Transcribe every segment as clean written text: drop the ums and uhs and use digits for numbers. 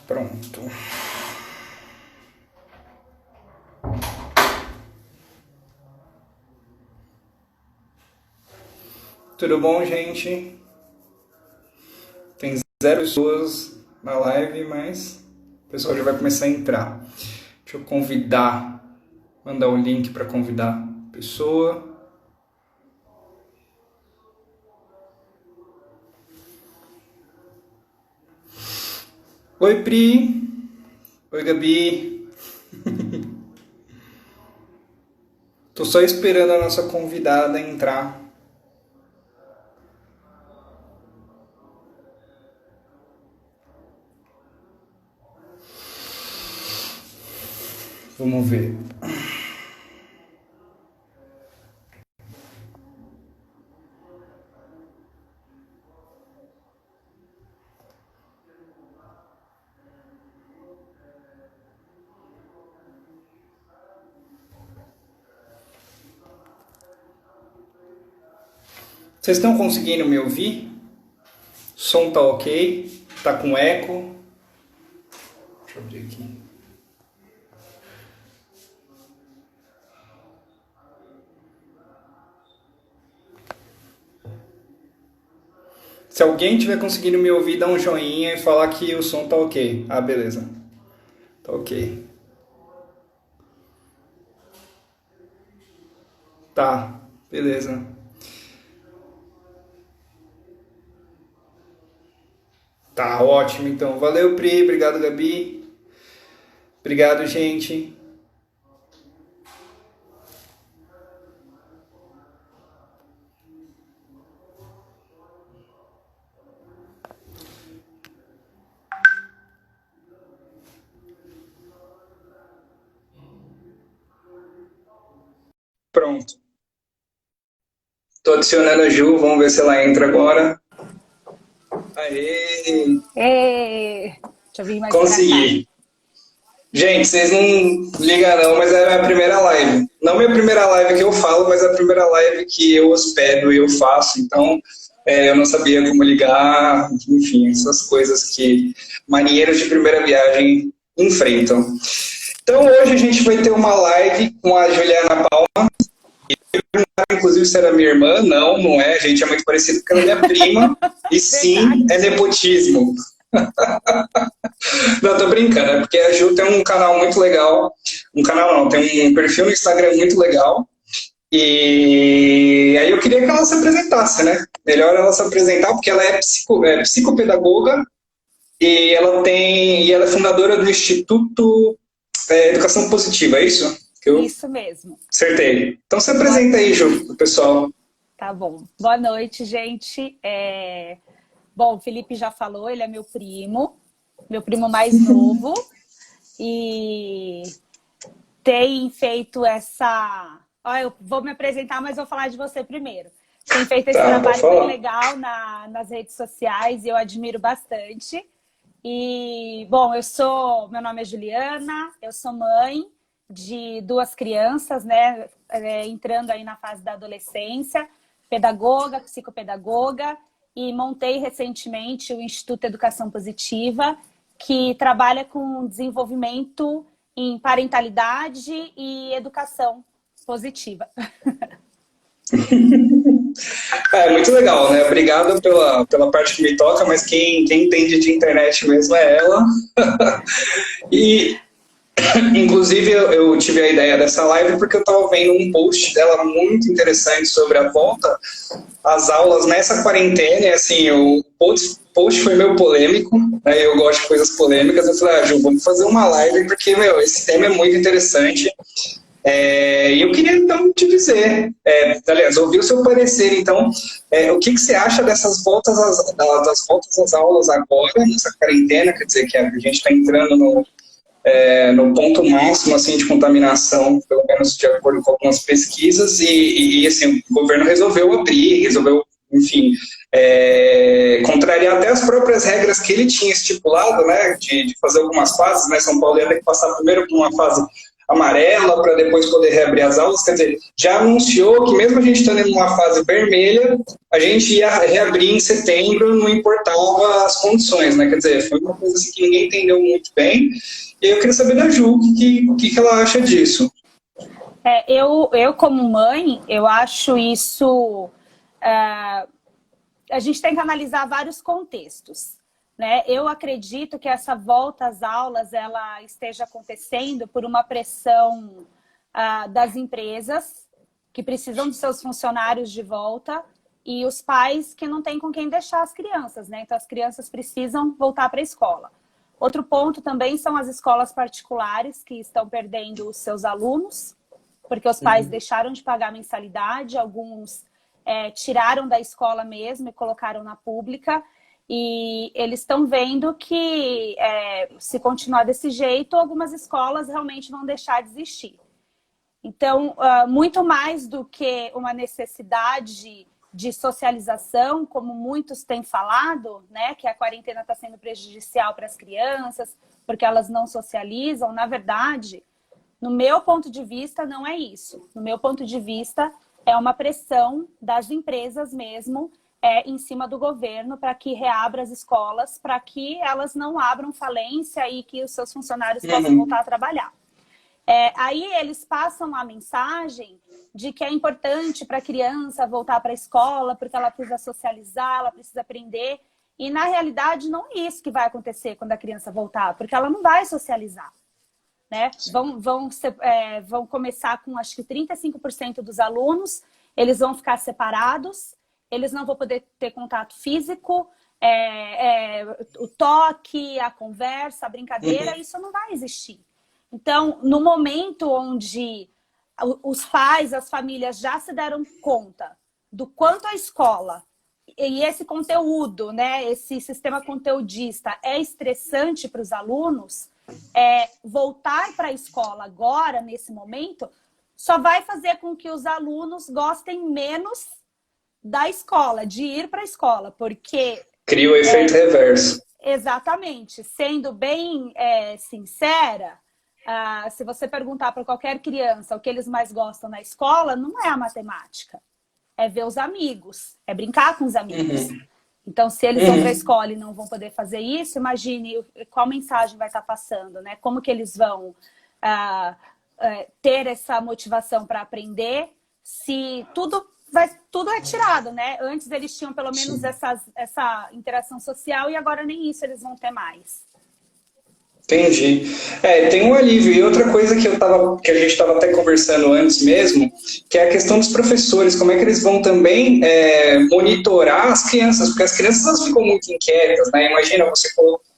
Pronto. Tudo bom, gente? Tem 0 pessoas na live, mas o pessoal já vai começar a entrar. Deixa eu mandar o link para convidar a pessoa. Oi, Pri. Oi, Gabi. Tô só esperando a nossa convidada entrar. Vamos ver. Vocês estão conseguindo me ouvir? O som tá ok? Tá com eco? Deixa eu abrir aqui. Se alguém tiver conseguindo me ouvir, dá um joinha e falar que o som tá ok. Ah, beleza. Tá ok. Tá, beleza. Tá ótimo, então. Valeu, Pri. Obrigado, Gabi. Obrigado, gente. Pronto. Tô adicionando a Ju, vamos ver se ela entra agora. Aê! Deixa eu vir mais Consegui. Gente, vocês não ligam não, mas é a minha primeira live. Não minha primeira live que eu falo, mas a primeira live que eu hospedo e eu faço. Então, eu não sabia como ligar, enfim, essas coisas que marinheiros de primeira viagem enfrentam. Então, hoje a gente vai ter uma live com a Juliana Palma. Inclusive, se era minha irmã. Não, não é. A gente é muito parecido porque ela é minha prima. E sim, é nepotismo. Não, tô brincando, é porque a Ju tem um canal muito legal. Um canal não, tem um perfil no Instagram muito legal. E aí eu queria que ela se apresentasse, né? Melhor ela se apresentar, porque ela é psicopedagoga e ela é fundadora do Instituto Educação Positiva, é isso? Isso mesmo. Acertei. Então se apresenta aí, Ju, pro pessoal. Tá bom. Boa noite, gente. Bom, o Felipe já falou, ele é meu primo mais novo. E tem feito essa... eu vou me apresentar, mas vou falar de você primeiro. Tem feito esse trabalho bem legal nas redes sociais e eu admiro bastante. E, bom, meu nome é Juliana, eu sou mãe de 2 crianças, né, entrando aí na fase da adolescência, pedagoga, psicopedagoga, e montei recentemente o Instituto Educação Positiva, que trabalha com desenvolvimento em parentalidade e educação positiva. Muito legal, né? Obrigado pela parte que me toca, mas quem entende de internet mesmo é ela. E, inclusive, eu tive a ideia dessa live porque eu estava vendo um post dela muito interessante sobre a volta às aulas nessa quarentena. E, assim, o post foi meio polêmico, né? Eu gosto de coisas polêmicas. Eu falei, Ju, vamos fazer uma live porque, esse tema é muito interessante. E eu queria, então, te dizer, aliás, ouvir o seu parecer, então, o que você acha dessas voltas às aulas agora, nessa quarentena, quer dizer, que a gente está entrando no ponto máximo, assim, de contaminação, pelo menos de acordo com algumas pesquisas, e assim, o governo resolveu abrir, enfim, contrariar até as próprias regras que ele tinha estipulado, né, de fazer algumas fases, né, São Paulo ia ter que passar primeiro por uma fase amarela para depois poder reabrir as aulas. Quer dizer, já anunciou que mesmo a gente estando em uma fase vermelha, a gente ia reabrir em setembro, não importava as condições, né? Quer dizer, foi uma coisa assim que ninguém entendeu muito bem. E eu queria saber da Ju, o que ela acha disso. Eu, como mãe, eu acho isso... a gente tem que analisar vários contextos, né? Eu acredito que essa volta às aulas ela esteja acontecendo por uma pressão das empresas que precisam de seus funcionários de volta e os pais que não têm com quem deixar as crianças, né? Então as crianças precisam voltar para a escola. Outro ponto também são as escolas particulares que estão perdendo os seus alunos, porque os pais deixaram de pagar mensalidade, alguns tiraram da escola mesmo e colocaram na pública, e eles estão vendo que se continuar desse jeito, algumas escolas realmente vão deixar de existir. Então, muito mais do que uma necessidade de socialização, como muitos têm falado, né, que a quarentena está sendo prejudicial para as crianças, porque elas não socializam, na verdade, no meu ponto de vista, não é isso. No meu ponto de vista, é uma pressão das empresas mesmo em cima do governo para que reabra as escolas, para que elas não abram falência e que os seus funcionários possam voltar a trabalhar. Aí eles passam a mensagem de que é importante para a criança voltar para a escola, porque ela precisa socializar, ela precisa aprender. E, na realidade, não é isso que vai acontecer quando a criança voltar, porque ela não vai socializar. Né? Vão começar com, acho que 35% dos alunos, eles vão ficar separados, eles não vão poder ter contato físico, o toque, a conversa, a brincadeira, isso não vai existir. Então, no momento onde os pais, as famílias já se deram conta do quanto a escola e esse conteúdo, né, esse sistema conteudista é estressante para os alunos, voltar para a escola agora, nesse momento, só vai fazer com que os alunos gostem menos da escola, de ir para a escola, porque... Cria o efeito reverso. Exatamente. Sendo bem sincera, se você perguntar para qualquer criança o que eles mais gostam na escola, não é a matemática. É ver os amigos, é brincar com os amigos. Então, se eles vão para a escola e não vão poder fazer isso, imagine qual mensagem vai estar passando, né? Como que eles vão ter essa motivação para aprender se tudo é tirado, né? Antes eles tinham pelo menos essa interação social e agora nem isso eles vão ter mais. Entendi. Tem um alívio. E outra coisa que a gente estava até conversando antes mesmo, que é a questão dos professores, como é que eles vão também monitorar as crianças, porque as crianças elas ficam muito inquietas, né? Imagina você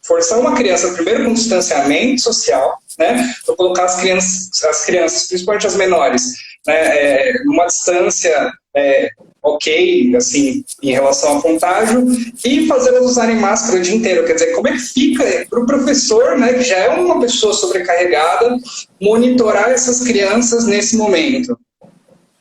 forçar uma criança primeiro com distanciamento social, né? Então colocar as crianças, principalmente as menores, né? Numa distância ok, assim, em relação ao contágio, e fazer elas usarem máscara o dia inteiro. Quer dizer, como é que fica para o professor, né, que já é uma pessoa sobrecarregada, monitorar essas crianças nesse momento?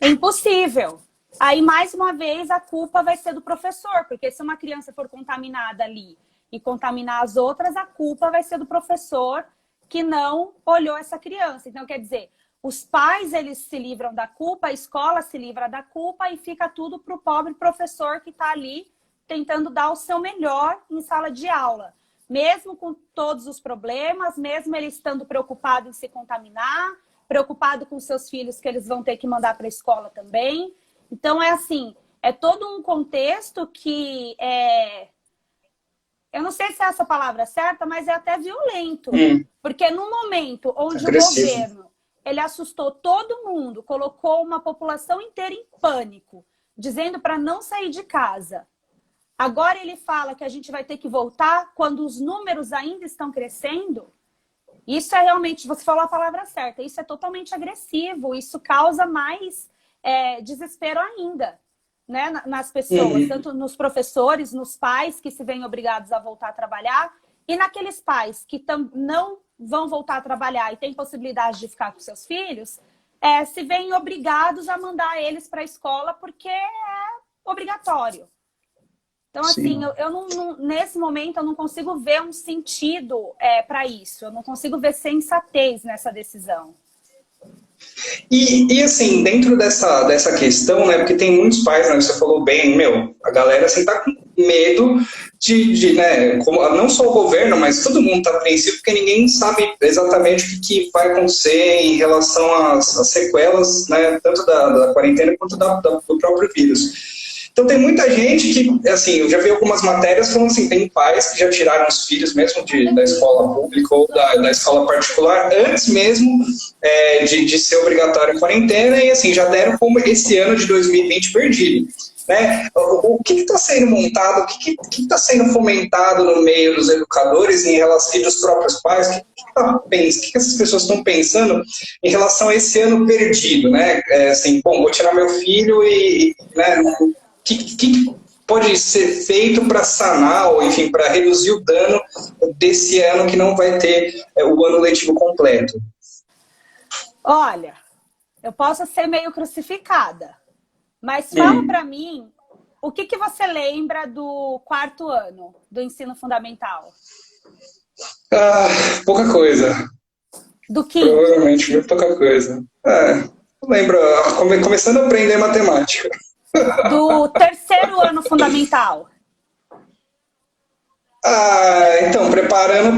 É impossível. Aí, mais uma vez, a culpa vai ser do professor, porque se uma criança for contaminada ali e contaminar as outras, a culpa vai ser do professor que não olhou essa criança. Então, quer dizer, os pais, eles se livram da culpa, a escola se livra da culpa e fica tudo para o pobre professor que está ali tentando dar o seu melhor em sala de aula. Mesmo com todos os problemas, mesmo ele estando preocupado em se contaminar, preocupado com seus filhos que eles vão ter que mandar para a escola também. Então, é todo um contexto que eu não sei se é essa palavra certa, mas é até violento. Porque no momento onde agressivo. O governo ele assustou todo mundo, colocou uma população inteira em pânico, dizendo para não sair de casa. Agora ele fala que a gente vai ter que voltar quando os números ainda estão crescendo. Isso é realmente, você falou a palavra certa, isso é totalmente agressivo, isso causa mais desespero ainda, né, nas pessoas, tanto nos professores, nos pais que se veem obrigados a voltar a trabalhar e naqueles pais que não vão voltar a trabalhar e têm possibilidade de ficar com seus filhos, se veem obrigados a mandar eles para a escola porque é obrigatório. Então, assim, eu não, nesse momento eu não consigo ver um sentido para isso. Eu não consigo ver sensatez nessa decisão. E assim, dentro dessa questão, né, porque tem muitos pais, né, você falou bem, meu, a galera assim tá com medo né, não só o governo, mas todo mundo tá apreensivo, porque ninguém sabe exatamente o que vai acontecer em relação às sequelas, né, tanto da quarentena quanto do próprio vírus. Então tem muita gente que, assim, eu já vi algumas matérias falando assim, tem pais que já tiraram os filhos mesmo da escola pública ou da escola particular antes mesmo de ser obrigatório a quarentena e assim, já deram como esse ano de 2020 perdido. Né? O que está sendo montado, o que está sendo fomentado no meio dos educadores em relação e dos próprios pais? O que essas pessoas estão pensando em relação a esse ano perdido? Né? Assim, bom, vou tirar meu filho né, que pode ser feito para sanar, ou enfim, para reduzir o dano desse ano que não vai ter o ano letivo completo? Olha, eu posso ser meio crucificada, mas fala para mim, o que você lembra do 4º ano do ensino fundamental? Pouca coisa. Do 5º? Provavelmente pouca coisa. Lembro, começando a aprender matemática. Do 3º ano fundamental? Então, preparando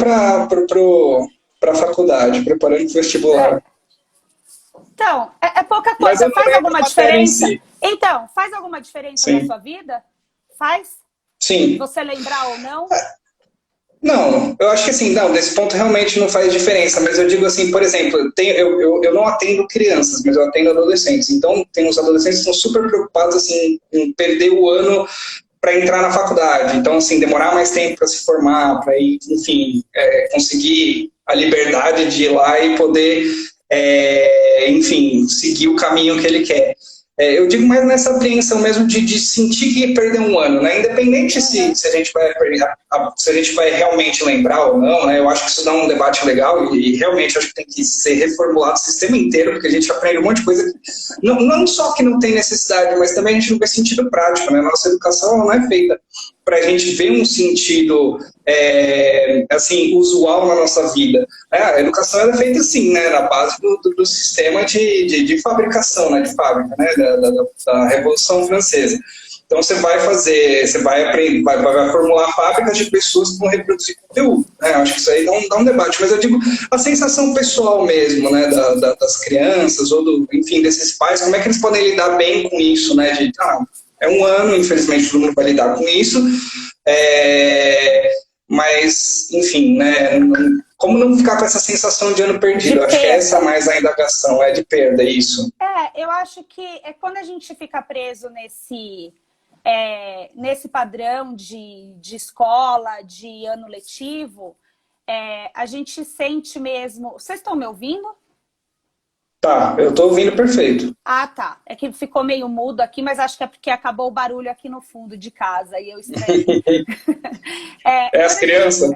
para a faculdade, preparando para o vestibular. Então, é pouca coisa. Faz alguma diferença? Si. Então, faz alguma diferença Sim. na sua vida? Faz? Sim. Você lembrar ou não? Não, eu acho que assim, não, nesse ponto realmente não faz diferença, mas eu digo assim, por exemplo, eu não atendo crianças, mas eu atendo adolescentes, então tem os adolescentes que estão super preocupados assim, em perder o ano para entrar na faculdade, então assim, demorar mais tempo para se formar, para ir, enfim, conseguir a liberdade de ir lá e poder, enfim, seguir o caminho que ele quer. Eu digo mais nessa apreensão mesmo de sentir que perder um ano, né? Independente se a gente vai realmente lembrar ou não, né? Eu acho que isso dá um debate legal e realmente acho que tem que ser reformulado o sistema inteiro, porque a gente aprende um monte de coisa, não só que não tem necessidade, mas também a gente não vê sentido prático, né? Nossa educação não é feita para a gente ver um sentido assim, usual na nossa vida. A educação é feita assim, né, na base do sistema de fabricação, né, de fábrica, né, da Revolução Francesa. Então você vai aprender, vai formular fábricas de pessoas que vão reproduzir conteúdo. Né? Acho que isso aí dá um debate, mas eu digo a sensação pessoal mesmo, né, das crianças ou enfim, desses pais, como é que eles podem lidar bem com isso, né, é um ano, infelizmente todo mundo vai lidar com isso, mas, enfim, né, como não ficar com essa sensação de ano perdido? Acho que essa é mais a indagação, de perda, isso. Eu acho que quando a gente fica preso nesse padrão de escola, de ano letivo, a gente sente mesmo... Vocês estão me ouvindo? Tá, eu tô ouvindo perfeito. Tá. É que ficou meio mudo aqui, mas acho que é porque acabou o barulho aqui no fundo de casa e eu estranhei. As crianças.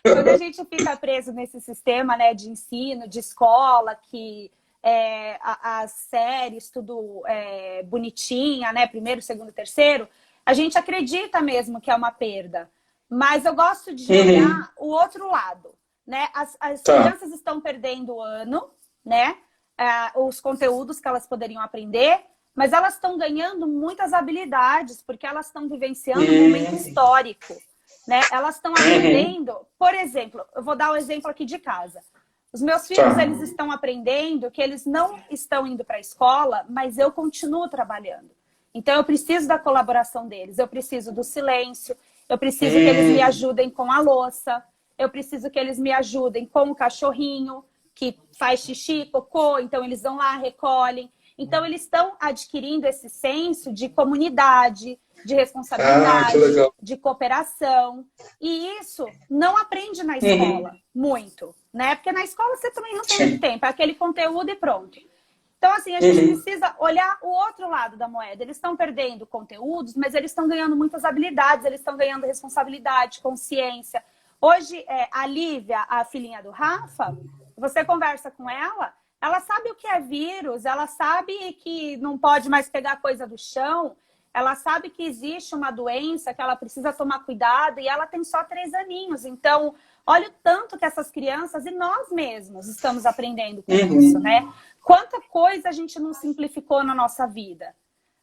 Quando a gente fica preso nesse sistema, né, de ensino, de escola, que as séries, tudo bonitinha, né, 1º, 2º, 3º, a gente acredita mesmo que é uma perda. Mas eu gosto de olhar o outro lado. Né? As crianças estão perdendo o ano, né? Os conteúdos que elas poderiam aprender, mas elas estão ganhando muitas habilidades, porque elas estão vivenciando um momento histórico. Né? Elas estão aprendendo, por exemplo, eu vou dar um exemplo aqui de casa. Os meus filhos, eles estão aprendendo que eles não estão indo para a escola, mas eu continuo trabalhando. Então, eu preciso da colaboração deles, eu preciso do silêncio, eu preciso que eles me ajudem com a louça, eu preciso que eles me ajudem com o cachorrinho, que faz xixi, cocô, então eles vão lá, recolhem. Então, eles estão adquirindo esse senso de comunidade, de responsabilidade, de cooperação. E isso não aprende na escola, muito. Né? Porque na escola você também não tem muito tempo, é aquele conteúdo e pronto. Então, assim, a gente precisa olhar o outro lado da moeda. Eles estão perdendo conteúdos, mas eles estão ganhando muitas habilidades, eles estão ganhando responsabilidade, consciência. Hoje, a Lívia, a filhinha do Rafa, você conversa com ela sabe o que é vírus, ela sabe que não pode mais pegar coisa do chão, ela sabe que existe uma doença, que ela precisa tomar cuidado, e ela tem só 3 aninhos. Então, olha o tanto que essas crianças e nós mesmos estamos aprendendo com isso, né? Quanta coisa a gente não simplificou na nossa vida,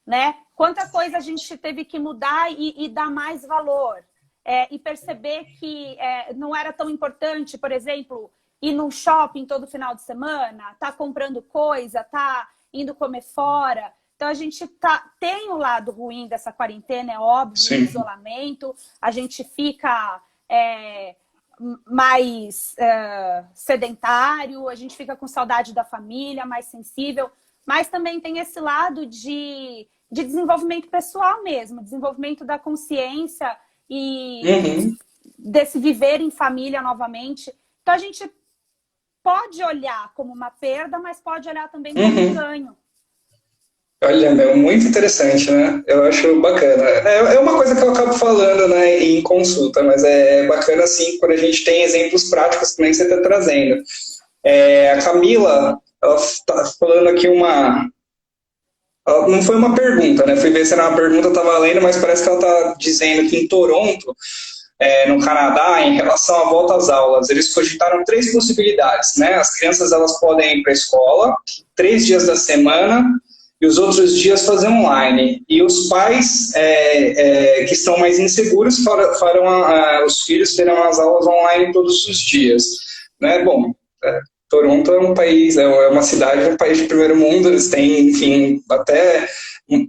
né? Quanta coisa a gente teve que mudar e dar mais valor. E perceber que não era tão importante, por exemplo, ir num shopping todo final de semana, tá comprando coisa, tá indo comer fora. Então, a gente tem o lado ruim dessa quarentena, é óbvio, o isolamento, a gente fica mais sedentário, a gente fica com saudade da família, mais sensível, mas também tem esse lado de desenvolvimento pessoal mesmo, desenvolvimento da consciência e desse viver em família novamente. Então, a gente pode olhar como uma perda, mas pode olhar também como um ganho. Olha, é muito interessante, né? Eu acho bacana. É uma coisa que eu acabo falando, né, em consulta, mas é bacana, assim, quando a gente tem exemplos práticos que nem você está trazendo. A Camila, ela está falando aqui não foi uma pergunta, né? Fui ver se era uma pergunta, eu estava lendo, mas parece que ela está dizendo que em Toronto, no Canadá, em relação à volta às aulas, eles cogitaram 3 possibilidades, né? As crianças, elas podem ir para a escola 3 dias da semana, e os outros dias fazer online. E os pais que estão mais inseguros farão os filhos terão as aulas online todos os dias. Né? Bom, Toronto é um país, é uma cidade, um país de primeiro mundo, eles têm, enfim, até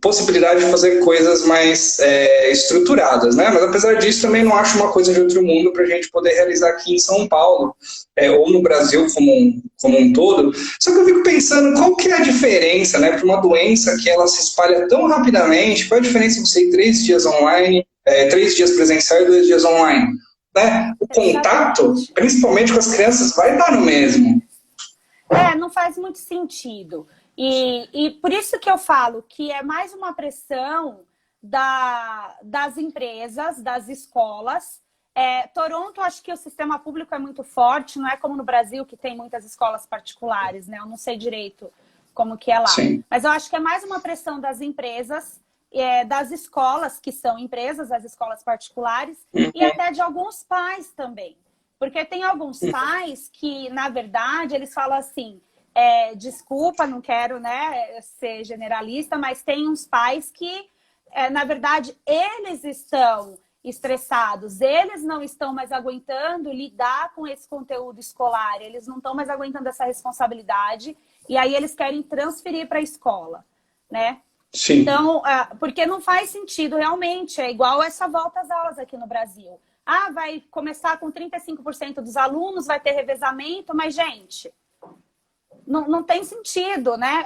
possibilidade de fazer coisas mais estruturadas, né? Mas apesar disso, também não acho uma coisa de outro mundo para a gente poder realizar aqui em São Paulo, ou no Brasil como um todo. Só que eu fico pensando, qual que é a diferença, né, para uma doença que ela se espalha tão rapidamente, qual é a diferença de você ir 3 dias online, 3 dias presencial e 2 dias online? Né? O contato, principalmente com as crianças, vai dar no mesmo. Não faz muito sentido. E por isso que eu falo que é mais uma pressão das empresas, das escolas. Toronto, acho que o sistema público é muito forte, não é como no Brasil, que tem muitas escolas particulares, né? Eu não sei direito como que é lá. Sim. Mas eu acho que é mais uma pressão das empresas, das escolas, que são empresas, das escolas particulares, e até de alguns pais também. Porque tem alguns pais que, na verdade, eles falam assim, desculpa, não quero, né, ser generalista, mas tem uns pais que, na verdade, eles estão estressados, eles não estão mais aguentando lidar com esse conteúdo escolar, eles não estão mais aguentando essa responsabilidade, e aí eles querem transferir para a escola, né? Sim. Então, porque não faz sentido realmente, é igual essa volta às aulas aqui no Brasil. Vai começar com 35% dos alunos, vai ter revezamento, mas, gente, não tem sentido, né?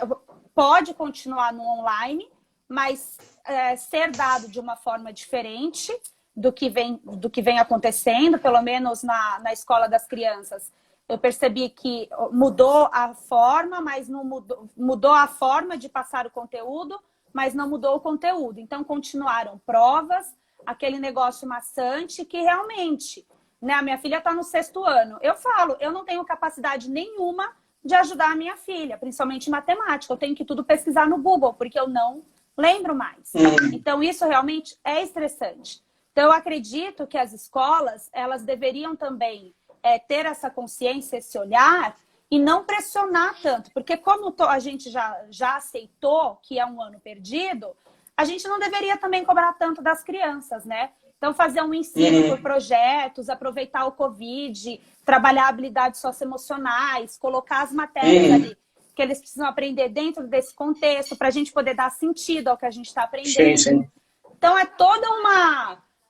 Pode continuar no online, mas ser dado de uma forma diferente do que vem acontecendo, pelo menos na escola das crianças. Eu percebi que mudou a forma, mas não mudou a forma de passar o conteúdo, mas não mudou o conteúdo. Então, continuaram provas, aquele negócio maçante que realmente, né? A minha filha está no 6º ano. Eu falo, eu não tenho capacidade nenhuma de ajudar a minha filha, principalmente em matemática. Eu tenho que tudo pesquisar no Google, porque eu não lembro mais. Então, isso realmente é estressante. Então, eu acredito que as escolas, elas deveriam também ter essa consciência, esse olhar, e não pressionar tanto. Porque como a gente já aceitou que é um ano perdido, a gente não deveria também cobrar tanto das crianças, né? Então, fazer um ensino por projetos, aproveitar o Covid, trabalhar habilidades socioemocionais, colocar as matérias ali que eles precisam aprender dentro desse contexto, para a gente poder dar sentido ao que a gente está aprendendo. Sim. Então, é toda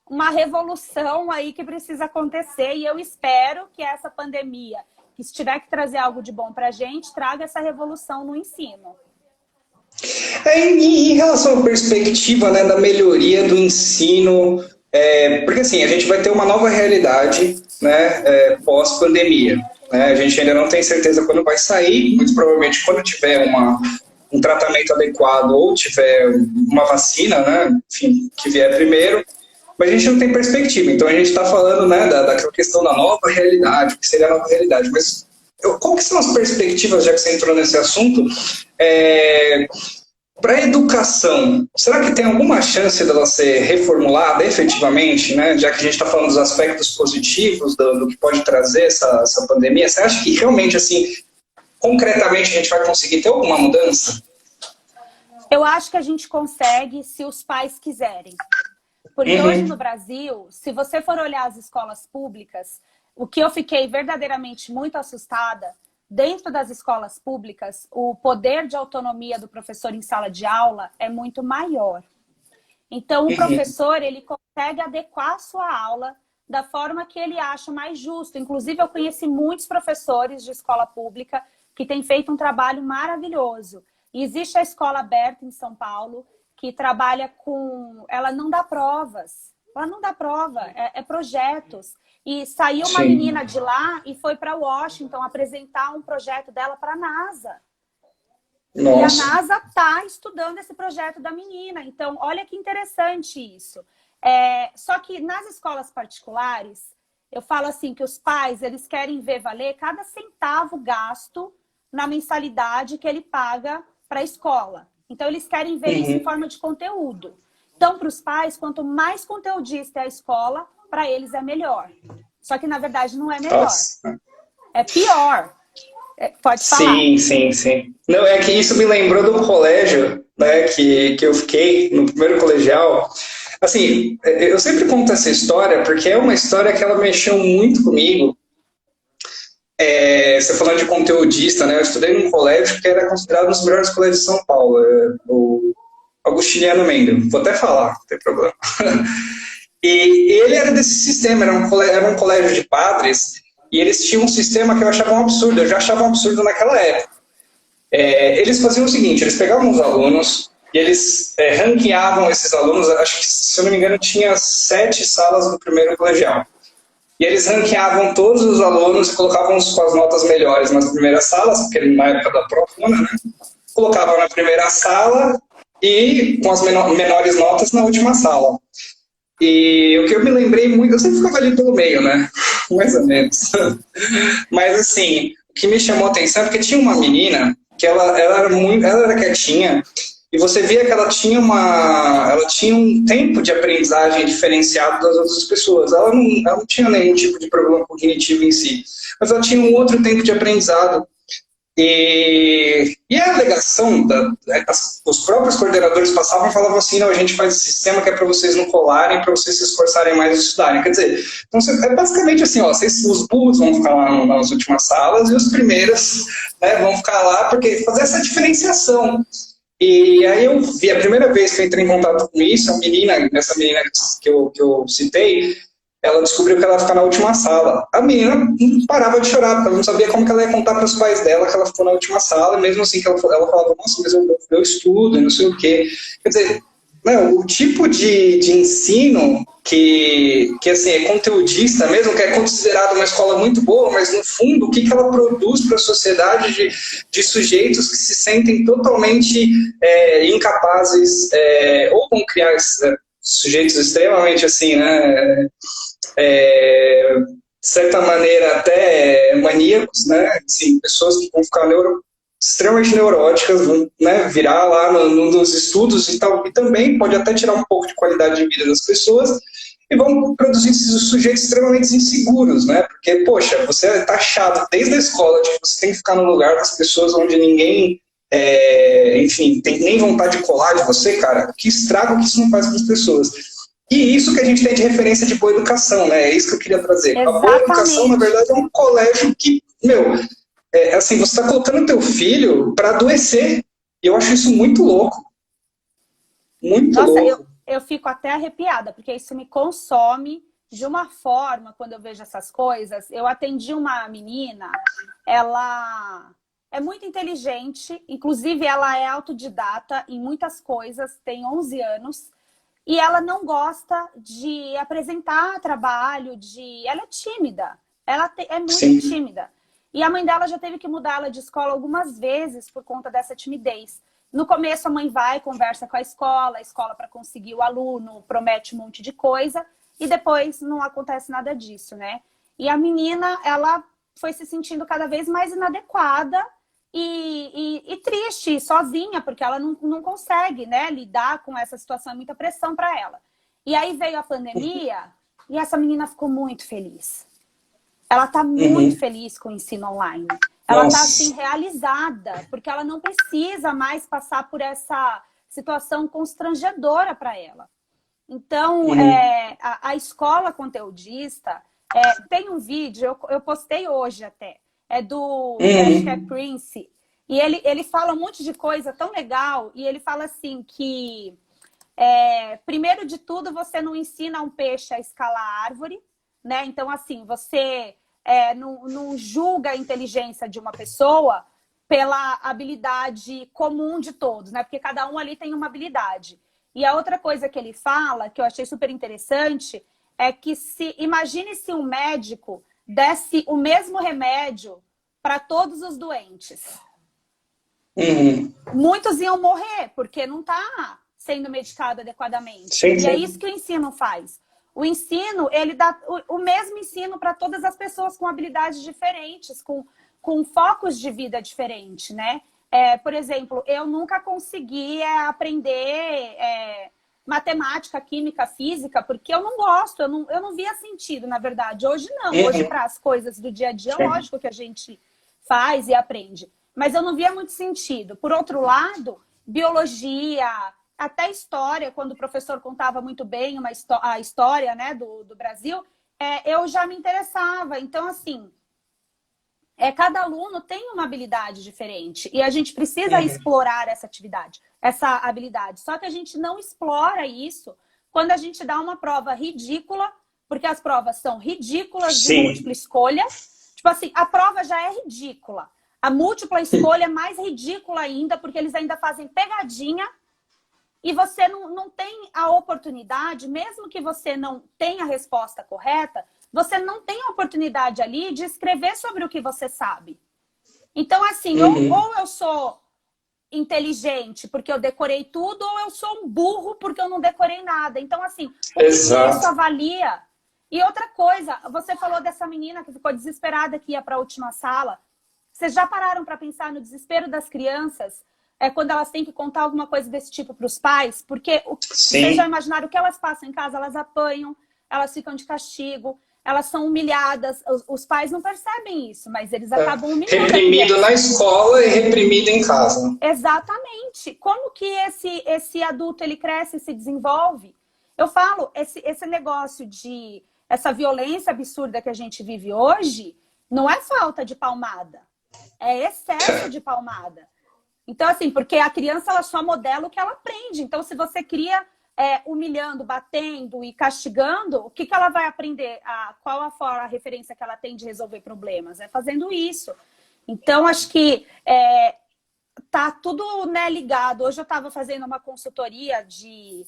uma revolução aí que precisa acontecer, e eu espero que essa pandemia, que se tiver que trazer algo de bom para a gente, traga essa revolução no ensino. Em relação à perspectiva, né, da melhoria do ensino, porque assim, a gente vai ter uma nova realidade, né, pós-pandemia. Né? A gente ainda não tem certeza quando vai sair, muito provavelmente quando tiver um tratamento adequado ou tiver uma vacina, né, enfim, que vier primeiro, mas a gente não tem perspectiva. Então a gente está falando, né, daquela questão da nova realidade, o que seria a nova realidade, mas qual que são as perspectivas, já que você entrou nesse assunto, Para a educação, será que tem alguma chance dela ser reformulada efetivamente, né? Já que a gente está falando dos aspectos positivos do que pode trazer essa pandemia, você acha que realmente, assim, concretamente a gente vai conseguir ter alguma mudança? Eu acho que a gente consegue se os pais quiserem. Porque hoje no Uhum, Brasil, se você for olhar as escolas públicas, o que eu fiquei verdadeiramente muito assustada, dentro das escolas públicas, o poder de autonomia do professor em sala de aula é muito maior. Então, o uhum, professor, ele consegue adequar a sua aula da forma que ele acha mais justo. Inclusive, eu conheci muitos professores de escola pública que têm feito um trabalho maravilhoso. E existe a escola aberta em São Paulo, que trabalha com... Ela não dá provas. Ela não dá prova, é projetos. E saiu uma sim. menina de lá e foi para Washington apresentar um projeto dela para a NASA. E a Nossa. NASA está estudando esse projeto da menina. Então, olha que interessante isso. Só que nas escolas particulares, eu falo assim que os pais eles querem ver valer cada centavo gasto na mensalidade que ele paga para a escola. Então, eles querem ver isso em Uhum. forma de conteúdo. Então, para os pais, quanto mais conteudista é a escola, para eles é melhor. Só que, na verdade, não é melhor. Nossa. É pior. Pode falar. Sim, sim, sim. Não, é que isso me lembrou do colégio, né, que eu fiquei no primeiro colegial. Assim, eu sempre conto essa história porque é uma história que ela mexeu muito comigo. Você falando de conteudista, né? Eu estudei num colégio que era considerado um dos melhores colégios de São Paulo, o Agostiniano Mendel. Vou até falar, não tem problema. E ele era desse sistema, era um colégio de padres, e eles tinham um sistema que eu achava um absurdo, eu já achava um absurdo naquela época. Eles faziam o seguinte, eles pegavam os alunos e eles ranqueavam esses alunos, acho que, se eu não me engano, tinha 7 salas no primeiro colegial. E eles ranqueavam todos os alunos e colocavam com as notas melhores nas primeiras salas, porque na época da prova, né? Colocavam na primeira sala e com as menores notas na última sala. E o que eu me lembrei muito, eu sempre ficava ali pelo meio, né? Mais ou menos. Mas assim, o que me chamou a atenção é porque tinha uma menina que ela era quietinha e você via que ela tinha um tempo de aprendizagem diferenciado das outras pessoas. Ela não tinha nenhum tipo de problema cognitivo em si, mas ela tinha um outro tempo de aprendizado. E a alegação, os próprios coordenadores passavam e falavam assim, não, a gente faz esse sistema que é para vocês não colarem, para vocês se esforçarem mais e estudarem. Quer dizer, então, é basicamente assim, ó, os burros vão ficar lá nas últimas salas e os primeiros, né, vão ficar lá, porque fazer essa diferenciação. E aí eu vi, a primeira vez que eu entrei em contato com isso, essa menina que eu citei, ela descobriu que ela ia ficar na última sala. A menina não parava de chorar, porque ela não sabia como que ela ia contar para os pais dela que ela ficou na última sala, e mesmo assim que ela falava, nossa, mas eu estudo e não sei o quê. Quer dizer, não, o tipo de ensino que assim, é conteudista mesmo, que é considerado uma escola muito boa, mas no fundo, o que ela produz para a sociedade de sujeitos que se sentem totalmente incapazes, ou vão criar sujeitos extremamente assim, né, de certa maneira até maníacos, né? Assim, pessoas que vão ficar extremamente neuróticas, vão, né, virar lá nos estudos e tal, e também pode até tirar um pouco de qualidade de vida das pessoas e vão produzir esses sujeitos extremamente inseguros, né? Porque, poxa, você é taxado desde a escola de que você tem que ficar no lugar das pessoas onde ninguém, enfim, tem nem vontade de colar de você, cara. Que estrago que isso não faz para as pessoas. E isso que a gente tem de referência de boa educação, né? É isso que eu queria trazer. A boa educação, na Exatamente. verdade, é um colégio que, meu, assim, você está colocando teu filho para adoecer. E eu acho isso muito louco. Muito Nossa, louco. eu fico até arrepiada, porque isso me consome de uma forma quando eu vejo essas coisas. Eu atendi uma menina, ela é muito inteligente, inclusive ela é autodidata em muitas coisas, tem 11 anos, e ela não gosta de apresentar trabalho, ela é tímida, é muito Sim. tímida. E a mãe dela já teve que mudar ela de escola algumas vezes por conta dessa timidez. No começo, a mãe vai, conversa com a escola para conseguir o aluno, promete um monte de coisa, e depois não acontece nada disso, né? E a menina, ela foi se sentindo cada vez mais inadequada e triste, sozinha, porque ela não consegue, né, lidar com essa situação, é muita pressão para ela. E aí veio a pandemia e essa menina ficou muito feliz. Ela está muito feliz com o ensino online. Ela está assim, realizada, porque ela não precisa mais passar por essa situação constrangedora para ela. Então, a escola conteudista, tem um vídeo, eu postei hoje até, acho que é Prince, e ele fala um monte de coisa tão legal, e ele fala assim que, primeiro de tudo, você não ensina um peixe a escalar árvore, né? Então, assim, você não julga a inteligência de uma pessoa pela habilidade comum de todos, né? Porque cada um ali tem uma habilidade. E a outra coisa que ele fala, que eu achei super interessante, é que imagine se um médico desse o mesmo remédio para todos os doentes. Muitos iam morrer, porque não está sendo medicado adequadamente. Sim, e sim. é isso que o ensino faz. O ensino, ele dá o mesmo ensino para todas as pessoas com habilidades diferentes, com focos de vida diferentes, né? Por exemplo, eu nunca consegui aprender matemática, química, física, porque eu não gosto, eu não via sentido, na verdade. Hoje não, hoje para as coisas do dia a dia, lógico que a gente faz e aprende, mas eu não via muito sentido. Por outro lado, biologia, até história, quando o professor contava muito bem a história, né, do Brasil, eu já me interessava. Então, assim, cada aluno tem uma habilidade diferente e a gente precisa explorar essa habilidade. Só que a gente não explora isso quando a gente dá uma prova ridícula, porque as provas são ridículas de múltipla escolha. Tipo assim, a prova já é ridícula. A múltipla escolha é mais ridícula ainda, porque eles ainda fazem pegadinha e você não tem a oportunidade, mesmo que você não tenha a resposta correta, você não tem a oportunidade ali de escrever sobre o que você sabe. Então, assim, ou eu sou inteligente porque eu decorei tudo, ou eu sou um burro porque eu não decorei nada. Então, assim, o que isso avalia? E outra coisa, você falou dessa menina que ficou desesperada que ia para a última sala. Vocês já pararam para pensar no desespero das crianças quando elas têm que contar alguma coisa desse tipo para os pais? Porque vocês já imaginaram o que elas passam em casa? Elas apanham, elas ficam de castigo, elas são humilhadas. Os pais não percebem isso, mas eles acabam humilhando. Reprimido na escola e reprimido em casa. Exatamente. Como que esse adulto ele cresce e se desenvolve? Eu falo, esse negócio essa violência absurda que a gente vive hoje não é falta de palmada, é excesso de palmada. Então, assim, porque a criança ela só modela o que ela aprende. Então, se você cria humilhando, batendo e castigando, o que ela vai aprender? Qual a referência que ela tem de resolver problemas? É fazendo isso. Então, acho que tá tudo, né, ligado. Hoje eu estava fazendo uma consultoria de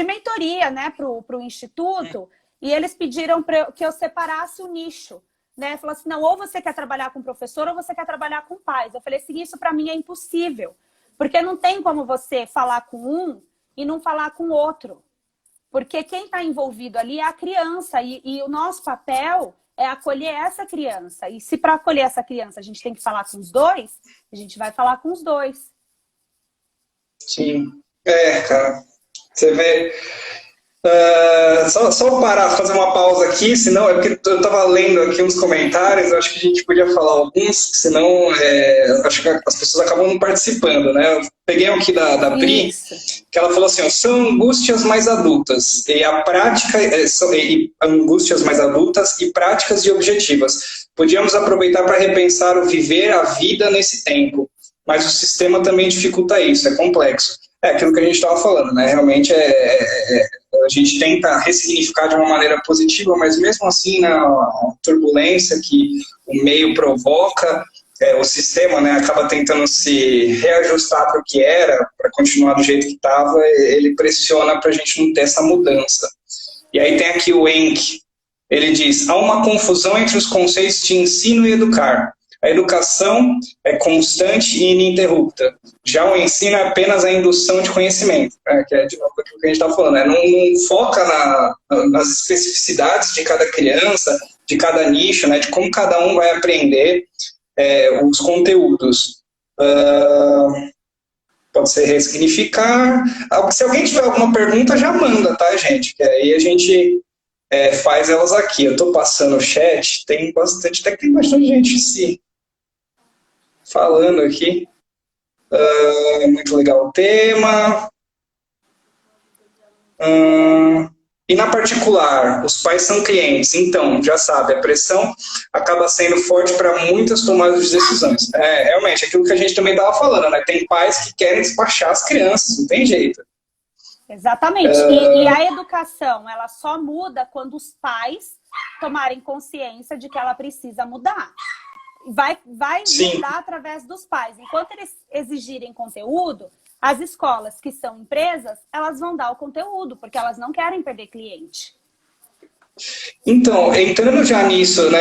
mentoria, né, para o Instituto, e eles pediram que eu separasse o nicho. Né? Falou assim, não, ou você quer trabalhar com professor ou você quer trabalhar com pais. Eu falei assim, isso para mim é impossível. Porque não tem como você falar com um e não falar com o outro. Porque quem está envolvido ali é a criança. E o nosso papel é acolher essa criança. E se para acolher essa criança a gente tem que falar com os dois, a gente vai falar com os dois. Sim. Cara. Você vê... só parar, fazer uma pausa aqui, senão é porque eu estava lendo aqui uns comentários, eu acho que a gente podia falar alguns, senão acho que as pessoas acabam não participando, né? Eu peguei aqui da Pri, que ela falou assim, são angústias mais adultas, e a prática, angústias mais adultas e práticas e objetivas. Podíamos aproveitar para repensar o viver a vida nesse tempo, mas o sistema também dificulta isso, é complexo. É aquilo que a gente estava falando, né? Realmente a gente tenta ressignificar de uma maneira positiva, mas mesmo assim, na turbulência que o meio provoca, o sistema, né, acaba tentando se reajustar para o que era, para continuar do jeito que estava, ele pressiona para a gente não ter essa mudança. E aí tem aqui o Enck, ele diz, há uma confusão entre os conceitos de ensino e educar. A educação é constante e ininterrupta. Já o ensino é apenas a indução de conhecimento, que é de novo aquilo que a gente está falando. Não foca nas especificidades de cada criança, de cada nicho, né, de como cada um vai aprender. os conteúdos. Pode ser ressignificar. Se alguém tiver alguma pergunta, já manda, tá, gente? Que aí a gente faz elas aqui. Eu estou passando o chat, tem bastante, até que tem bastante gente se falando aqui. Muito legal o tema. E na particular, os pais são clientes, então, já sabe, a pressão acaba sendo forte para muitas tomadas de decisões. Realmente, aquilo que a gente também estava falando, né? Tem pais que querem despachar as crianças, não tem jeito. Exatamente. E a educação, ela só muda quando os pais tomarem consciência de que ela precisa mudar. Vai mudar através dos pais. Enquanto eles exigirem conteúdo, as escolas que são empresas, elas vão dar o conteúdo, porque elas não querem perder cliente. Então, entrando já nisso, né,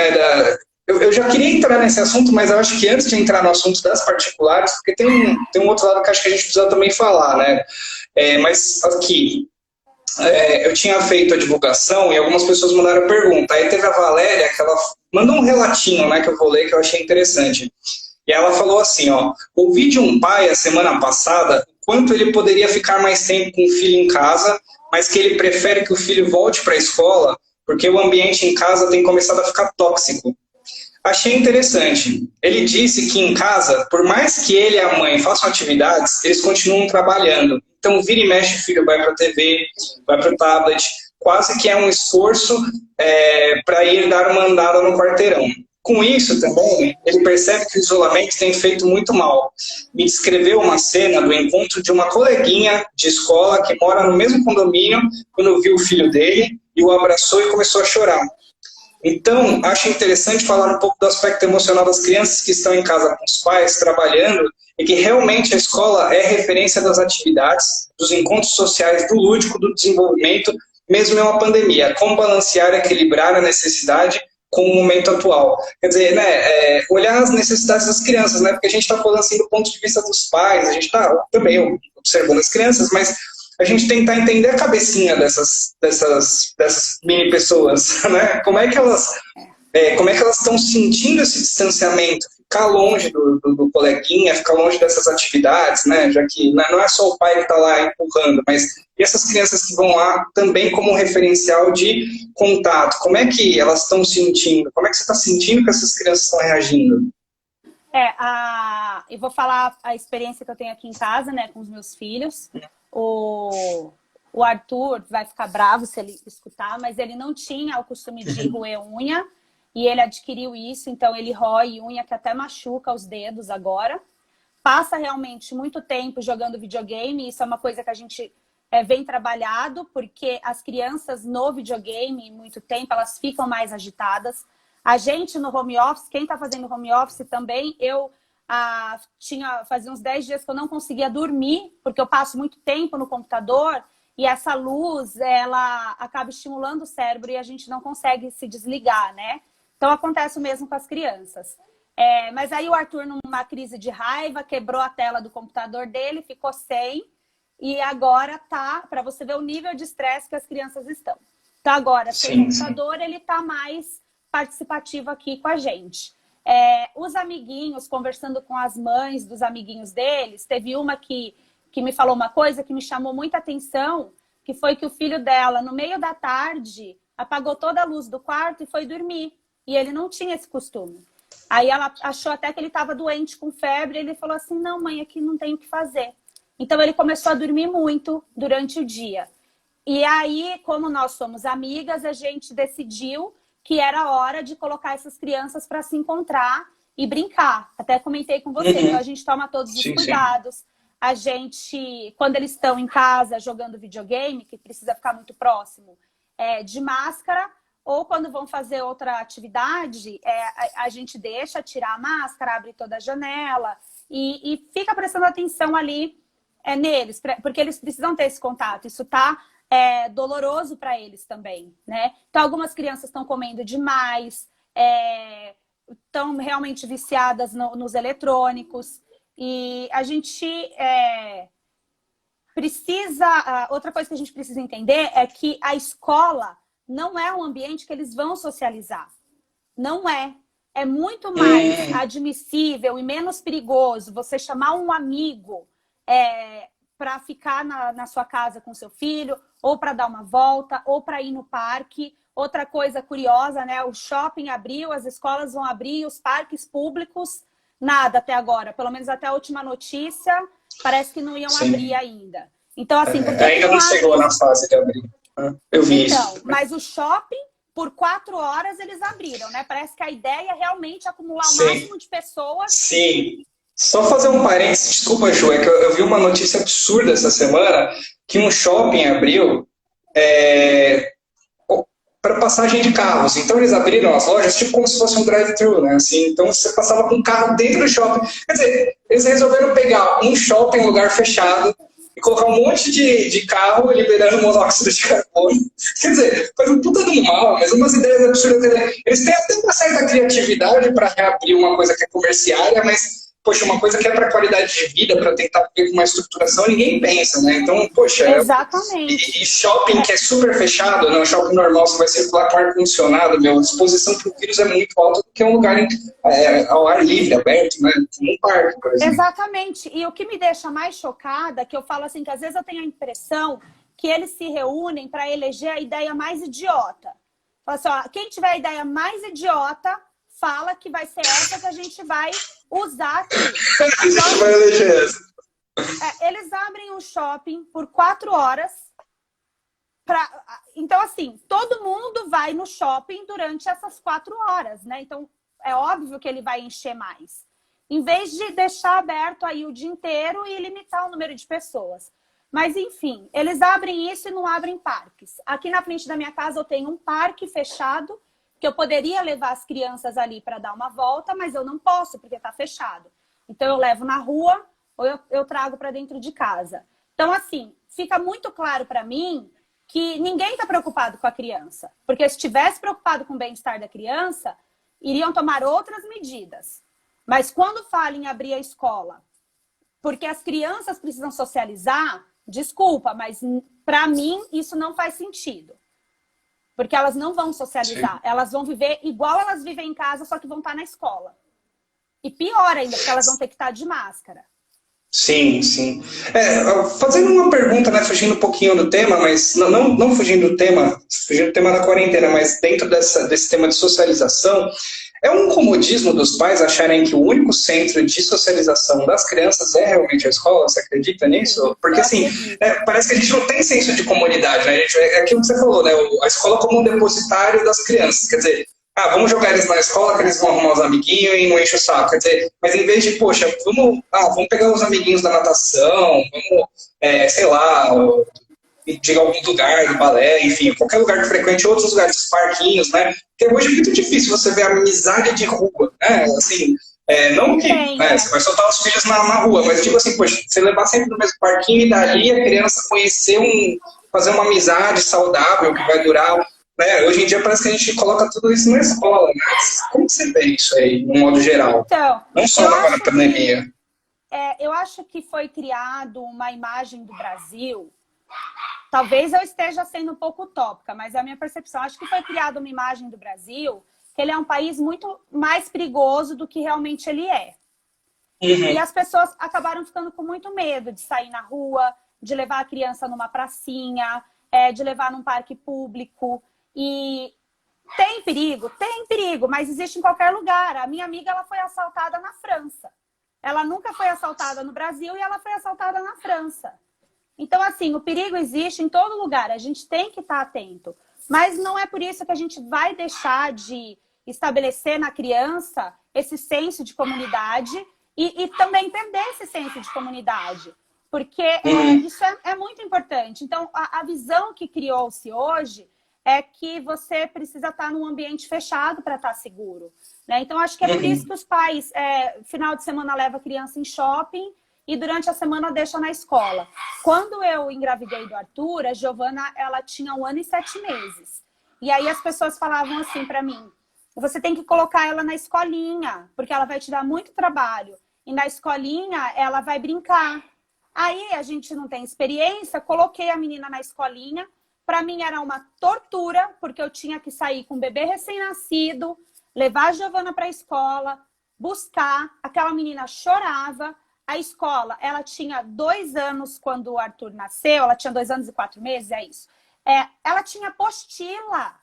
eu já queria entrar nesse assunto, mas eu acho que antes de entrar no assunto das particulares, porque tem um outro lado que acho que a gente precisa também falar, né? Mas aqui, eu tinha feito a divulgação e algumas pessoas mandaram pergunta. Aí teve a Valéria, que ela mandou um relatinho, né, que eu vou ler, que eu achei interessante. E ela falou assim, ouvi de um pai a semana passada o quanto ele poderia ficar mais tempo com o filho em casa, mas que ele prefere que o filho volte para a escola porque o ambiente em casa tem começado a ficar tóxico. Achei interessante. Ele disse que em casa, por mais que ele e a mãe façam atividades, eles continuam trabalhando. Então, vira e mexe, o filho vai para a TV, vai para o tablet, quase que é um esforço para ir dar uma andada no quarteirão. Com isso também, ele percebe que o isolamento tem feito muito mal. Me descreveu uma cena do encontro de uma coleguinha de escola que mora no mesmo condomínio, quando viu o filho dele e o abraçou e começou a chorar. Então, acho interessante falar um pouco do aspecto emocional das crianças que estão em casa com os pais, trabalhando, e que realmente a escola é referência das atividades, dos encontros sociais, do lúdico, do desenvolvimento, mesmo em uma pandemia. Como balancear e equilibrar a necessidade com o momento atual. Quer dizer, né, olhar as necessidades das crianças, né, porque a gente está falando assim do ponto de vista dos pais, a gente está também observando as crianças, mas a gente tentar entender a cabecinha dessas mini pessoas, né? Como é que elas estão sentindo esse distanciamento, ficar longe do coleguinha, ficar longe dessas atividades, né? Já que não é só o pai que está lá empurrando, mas e essas crianças que vão lá também como um referencial de contato. Como é que elas estão sentindo? Como é que você está sentindo que essas crianças estão reagindo? Eu vou falar a experiência que eu tenho aqui em casa, né, com os meus filhos. O Arthur vai ficar bravo se ele escutar, mas ele não tinha o costume de roer unha e ele adquiriu isso, então ele rói unha que até machuca os dedos agora. Passa realmente muito tempo jogando videogame, isso é uma coisa que a gente vem trabalhado, porque as crianças no videogame, muito tempo, elas ficam mais agitadas. A gente no home office, quem está fazendo home office também, fazia uns 10 dias que eu não conseguia dormir, porque eu passo muito tempo no computador e essa luz, ela acaba estimulando o cérebro e a gente não consegue se desligar, né? Então acontece o mesmo com as crianças. Mas aí o Arthur, numa crise de raiva, quebrou a tela do computador dele, ficou sem, e agora tá, para você ver o nível de estresse que as crianças estão. Então agora, sem o computador, ele tá mais participativo aqui com a gente. Os amiguinhos, conversando com as mães dos amiguinhos deles, teve uma que me falou uma coisa que me chamou muita atenção, que foi que o filho dela, no meio da tarde, apagou toda a luz do quarto e foi dormir. E ele não tinha esse costume. Aí ela achou até que ele estava doente, com febre, e ele falou assim, não, mãe, aqui não tem o que fazer. Então ele começou a dormir muito durante o dia. E aí, como nós somos amigas, a gente decidiu que era hora de colocar essas crianças para se encontrar e brincar. Até comentei com você, então a gente toma todos os cuidados. A gente, quando eles estão em casa jogando videogame, que precisa ficar muito próximo, de máscara, ou quando vão fazer outra atividade, a gente deixa tirar a máscara, abre toda a janela e fica prestando atenção ali neles, porque eles precisam ter esse contato. Isso tá doloroso para eles também, né? Então, algumas crianças estão comendo demais, estão realmente viciadas nos eletrônicos. E a gente precisa... Outra coisa que a gente precisa entender é que a escola não é um ambiente que eles vão socializar. Não é. É muito mais admissível e menos perigoso você chamar um amigo para ficar na sua casa com seu filho, ou para dar uma volta, ou para ir no parque. Outra coisa curiosa, né? O shopping abriu, as escolas vão abrir, os parques públicos, nada até agora. Pelo menos até a última notícia, parece que não iam abrir ainda. Então, assim, por que ainda não chegou na fase de abrir. Eu vi isso. Mas o shopping, por 4 horas, eles abriram, né? Parece que a ideia é realmente acumular o máximo de pessoas. Sim. Só fazer um parênteses, desculpa, Ju, é que eu vi uma notícia absurda essa semana, que um shopping abriu para passagem de carros. Então eles abriram as lojas tipo como se fosse um drive-thru, né? Assim, então você passava com um carro dentro do shopping. Quer dizer, eles resolveram pegar um shopping, um lugar fechado, e colocar um monte de carro liberando monóxido de carbono. Quer dizer, faz um puta do mal, mas umas ideias absurdas. Eles têm até uma certa criatividade para reabrir uma coisa que é comerciária, mas, poxa, uma coisa que é para qualidade de vida, para tentar ver com uma estruturação, ninguém pensa, né? Então, poxa... Exatamente. E shopping que é super fechado, né? Um shopping normal, você vai circular com ar-condicionado, a exposição para o vírus é muito alta do que um lugar ao ar livre, aberto, né? Um parque, por exemplo. Exatamente. E o que me deixa mais chocada, que eu falo assim, que às vezes eu tenho a impressão que eles se reúnem para eleger a ideia mais idiota. Fala assim, ó, quem tiver a ideia mais idiota, fala que vai ser essa que a gente vai usar aqui. A gente vai eleger essa. Eles abrem um shopping por 4 horas. Então, assim, todo mundo vai no shopping durante essas 4 horas, né? Então, é óbvio que ele vai encher mais. Em vez de deixar aberto aí o dia inteiro e limitar o número de pessoas. Mas, enfim, eles abrem isso e não abrem parques. Aqui na frente da minha casa eu tenho um parque fechado, que eu poderia levar as crianças ali para dar uma volta, mas eu não posso, porque está fechado. Então, eu levo na rua ou eu trago para dentro de casa. Então, assim, fica muito claro para mim que ninguém está preocupado com a criança. Porque se estivesse preocupado com o bem-estar da criança, iriam tomar outras medidas. Mas quando fala em abrir a escola, porque as crianças precisam socializar, desculpa, mas para mim isso não faz sentido. Porque elas não vão socializar. Sim. Elas vão viver igual elas vivem em casa, só que vão estar na escola. E pior ainda, porque elas vão ter que estar de máscara. Sim, sim. Fazendo uma pergunta, né, fugindo um pouquinho do tema, mas não fugindo do tema, fugindo do tema da quarentena, mas dentro desse tema de socialização, é um comodismo dos pais acharem que o único centro de socialização das crianças é realmente a escola? Você acredita nisso? Porque, assim, parece que a gente não tem senso de comunidade, né? É aquilo que você falou, né? A escola como um depositário das crianças. Quer dizer, vamos jogar eles na escola, que eles vão arrumar os amiguinhos e não enche o saco. Quer dizer, mas em vez de, poxa, vamos pegar os amiguinhos da natação, vamos, sei lá, de algum lugar, do balé, enfim, qualquer lugar que frequente, outros lugares, os parquinhos, né? Porque hoje é muito difícil você ver amizade de rua, né? Assim, não que você vai soltar os filhos na rua, mas tipo assim, poxa, você levar sempre no mesmo parquinho e dali a criança conhecer fazer uma amizade saudável que vai durar, né? Hoje em dia parece que a gente coloca tudo isso na escola, né? Como você vê isso aí, no modo geral? Então, não só na pandemia. Eu acho que foi criado uma imagem do Brasil. Talvez eu esteja sendo um pouco utópica, mas é a minha percepção. Acho que foi criada uma imagem do Brasil que ele é um país muito mais perigoso do que realmente ele é. Uhum. E as pessoas acabaram ficando com muito medo de sair na rua, de levar a criança numa pracinha, de levar num parque público. E tem perigo, mas existe em qualquer lugar. A minha amiga, ela foi assaltada na França. Ela nunca foi assaltada no Brasil e ela foi assaltada na França. Então, assim, o perigo existe em todo lugar, a gente tem que estar atento. Mas não é por isso que a gente vai deixar de estabelecer na criança esse senso de comunidade e também perder esse senso de comunidade. Porque isso é muito importante. Então, a visão que criou-se hoje é que você precisa estar num ambiente fechado para estar seguro, né? Então, acho que é por isso que os pais, final de semana, levam a criança em shopping, e durante a semana deixa na escola. Quando eu engravidei do Arthur, a Giovana, ela tinha 1 ano e 7 meses. E aí as pessoas falavam assim para mim, você tem que colocar ela na escolinha, porque ela vai te dar muito trabalho. E na escolinha, ela vai brincar. Aí a gente não tem experiência, coloquei a menina na escolinha. Para mim era uma tortura, porque eu tinha que sair com o bebê recém-nascido, levar a Giovana para a escola, buscar, aquela menina chorava, a escola, ela tinha 2 anos quando o Arthur nasceu, ela tinha 2 anos e 4 meses, é isso. Ela tinha apostila.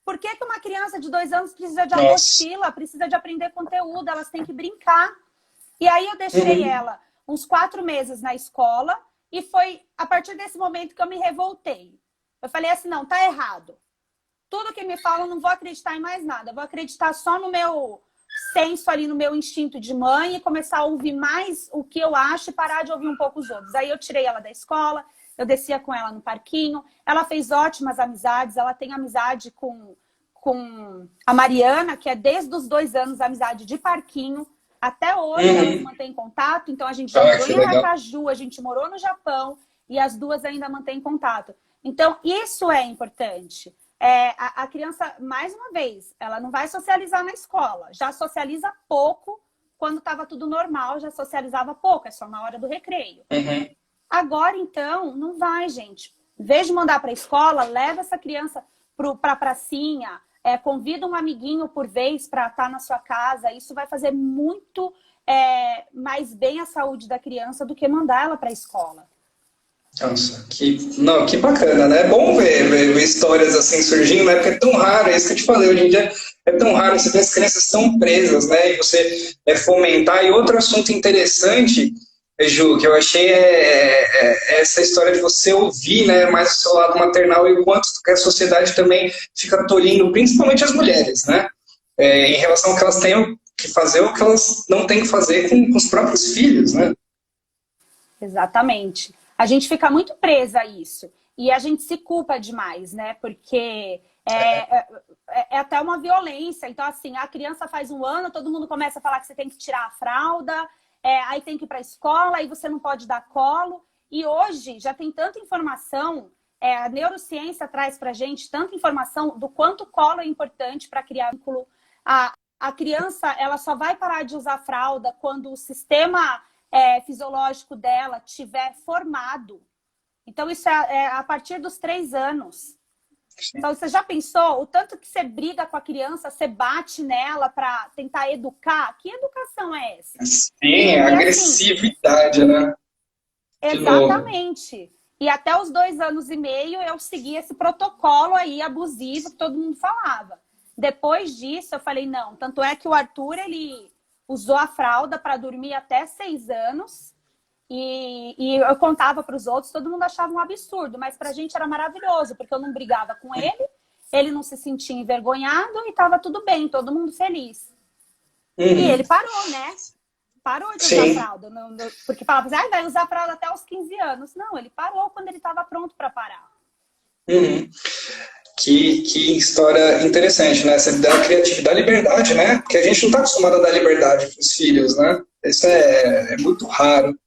Por que uma criança de 2 anos precisa de apostila, precisa de aprender conteúdo, elas têm que brincar. E aí eu deixei ela uns 4 meses na escola e foi a partir desse momento que eu me revoltei. Eu falei assim, não, tá errado. Tudo que me falam, não vou acreditar em mais nada. Eu vou acreditar só no meu senso ali, no meu instinto de mãe e começar a ouvir mais o que eu acho e parar de ouvir um pouco os outros. Aí eu tirei ela da escola, eu descia com ela no parquinho. Ela fez ótimas amizades. Ela tem amizade com a Mariana, que é desde os 2 anos amizade de parquinho. Até hoje ela mantém contato. Então a gente já morou em Aracaju, a gente morou no Japão e as duas ainda mantêm contato. Então isso é importante. A criança, mais uma vez, ela não vai socializar na escola. Já socializa pouco. Quando estava tudo normal, já socializava pouco. É só na hora do recreio. Agora, então, não vai, gente. Em vez de mandar para a escola, leva essa criança para a pracinha. Convida um amiguinho por vez para estar na sua casa. Isso vai fazer muito mais bem à saúde da criança do que mandar ela para a escola. Nossa, que bacana, né? É bom ver histórias assim surgindo, né? Porque é tão raro, é isso que eu te falei, hoje em dia é tão raro, você vê as crianças tão presas, né? E você fomentar. E outro assunto interessante, Ju, que eu achei essa história de você ouvir, né, mais o seu lado maternal e o quanto que a sociedade também fica tolhindo, principalmente as mulheres, né? Em relação ao que elas têm que fazer ou que elas não têm que fazer com os próprios filhos, né? Exatamente. A gente fica muito presa a isso. E a gente se culpa demais, né? Porque é até uma violência. Então, assim, a criança faz 1 ano, todo mundo começa a falar que você tem que tirar a fralda, aí tem que ir para a escola, aí você não pode dar colo. E hoje já tem tanta informação, a neurociência traz pra gente tanta informação do quanto o colo é importante para criar vínculo. A criança, ela só vai parar de usar fralda quando o sistema fisiológico dela tiver formado. Então, isso é a partir dos 3 anos. Então, você já pensou o tanto que você briga com a criança, você bate nela para tentar educar? Que educação é essa? Sim, agressividade, assim, né? Exatamente. E até os 2 anos e meio eu segui esse protocolo aí abusivo que todo mundo falava. Depois disso, eu falei, não. Tanto é que o Arthur, ele usou a fralda para dormir até 6 anos. E eu contava para os outros, todo mundo achava um absurdo, mas para a gente era maravilhoso, porque eu não brigava com ele não se sentia envergonhado e estava tudo bem, todo mundo feliz. E ele parou, né? Parou de usar fralda, porque falava assim, vai usar fralda até os 15 anos. Não, ele parou quando ele estava pronto para parar. Que história interessante, né? Você dá criatividade, liberdade, né? Porque a gente não está acostumado a dar liberdade para os filhos, né? Isso é muito raro.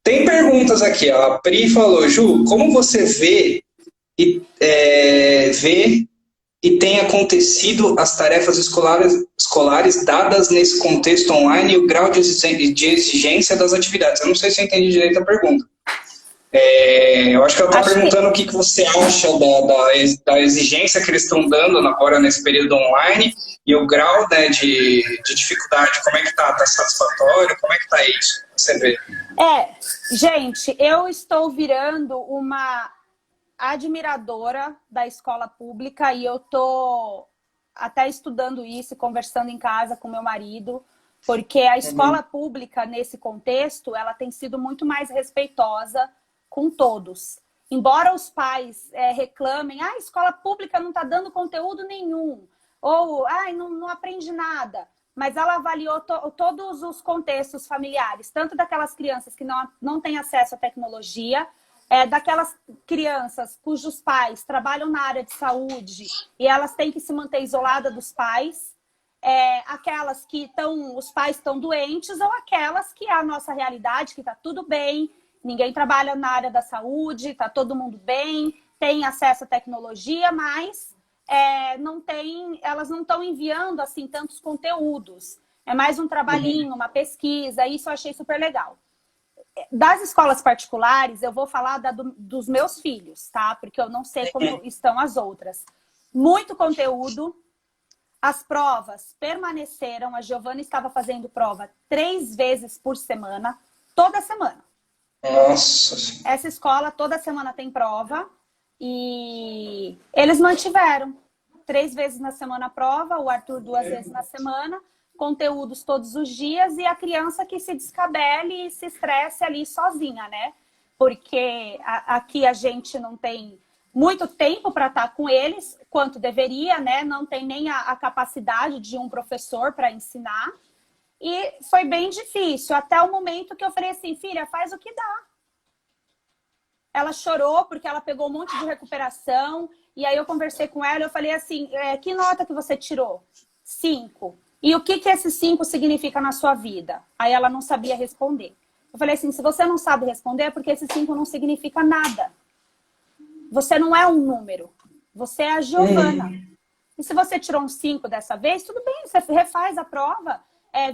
Tem perguntas aqui, ó. A Pri falou, Ju, como você vê e tem acontecido as tarefas escolares dadas nesse contexto online e o grau de exigência das atividades? Eu não sei se eu entendi direito a pergunta. Eu acho que ela está perguntando o que você acha da exigência que eles estão dando agora nesse período online e o grau, né, de dificuldade. Como é que está? Está satisfatório? Como é que está isso? Você vê? Gente, eu estou virando uma admiradora da escola pública e eu estou até estudando isso e conversando em casa com meu marido, porque a escola pública, nesse contexto, ela tem sido muito mais respeitosa com todos. Embora os pais reclamem, a escola pública não está dando conteúdo nenhum, ou não aprende nada, mas ela avaliou todos os contextos familiares, tanto daquelas crianças que não têm acesso à tecnologia, daquelas crianças cujos pais trabalham na área de saúde e elas têm que se manter isoladas dos pais, aquelas que os pais estão doentes ou aquelas que é a nossa realidade, que está tudo bem, ninguém trabalha na área da saúde, está todo mundo bem, tem acesso à tecnologia, mas elas não estão enviando assim tantos conteúdos. É mais um trabalhinho, uma pesquisa, isso eu achei super legal. Das escolas particulares, eu vou falar dos meus filhos, tá? Porque eu não sei como estão as outras. Muito conteúdo. As provas permaneceram, a Giovana estava fazendo prova 3 vezes por semana, toda semana. Nossa. Essa escola toda semana tem prova e eles mantiveram 3 vezes na semana a prova, o Arthur 2 vezes na semana, conteúdos todos os dias e a criança que se descabele e se estresse ali sozinha, né? Porque aqui a gente não tem muito tempo para estar com eles, quanto deveria, né? Não tem nem a capacidade de um professor para ensinar. E foi bem difícil, até o momento que eu falei assim, filha, faz o que dá. Ela chorou porque ela pegou um monte de recuperação. E aí eu conversei com ela, eu falei assim, que nota que você tirou? 5. E o que esse 5 significa na sua vida? Aí ela não sabia responder. Eu falei assim, se você não sabe responder, é porque esse 5 não significa nada. Você não é um número. Você é a Giovana. E se você tirou um 5 dessa vez, tudo bem, você refaz a prova.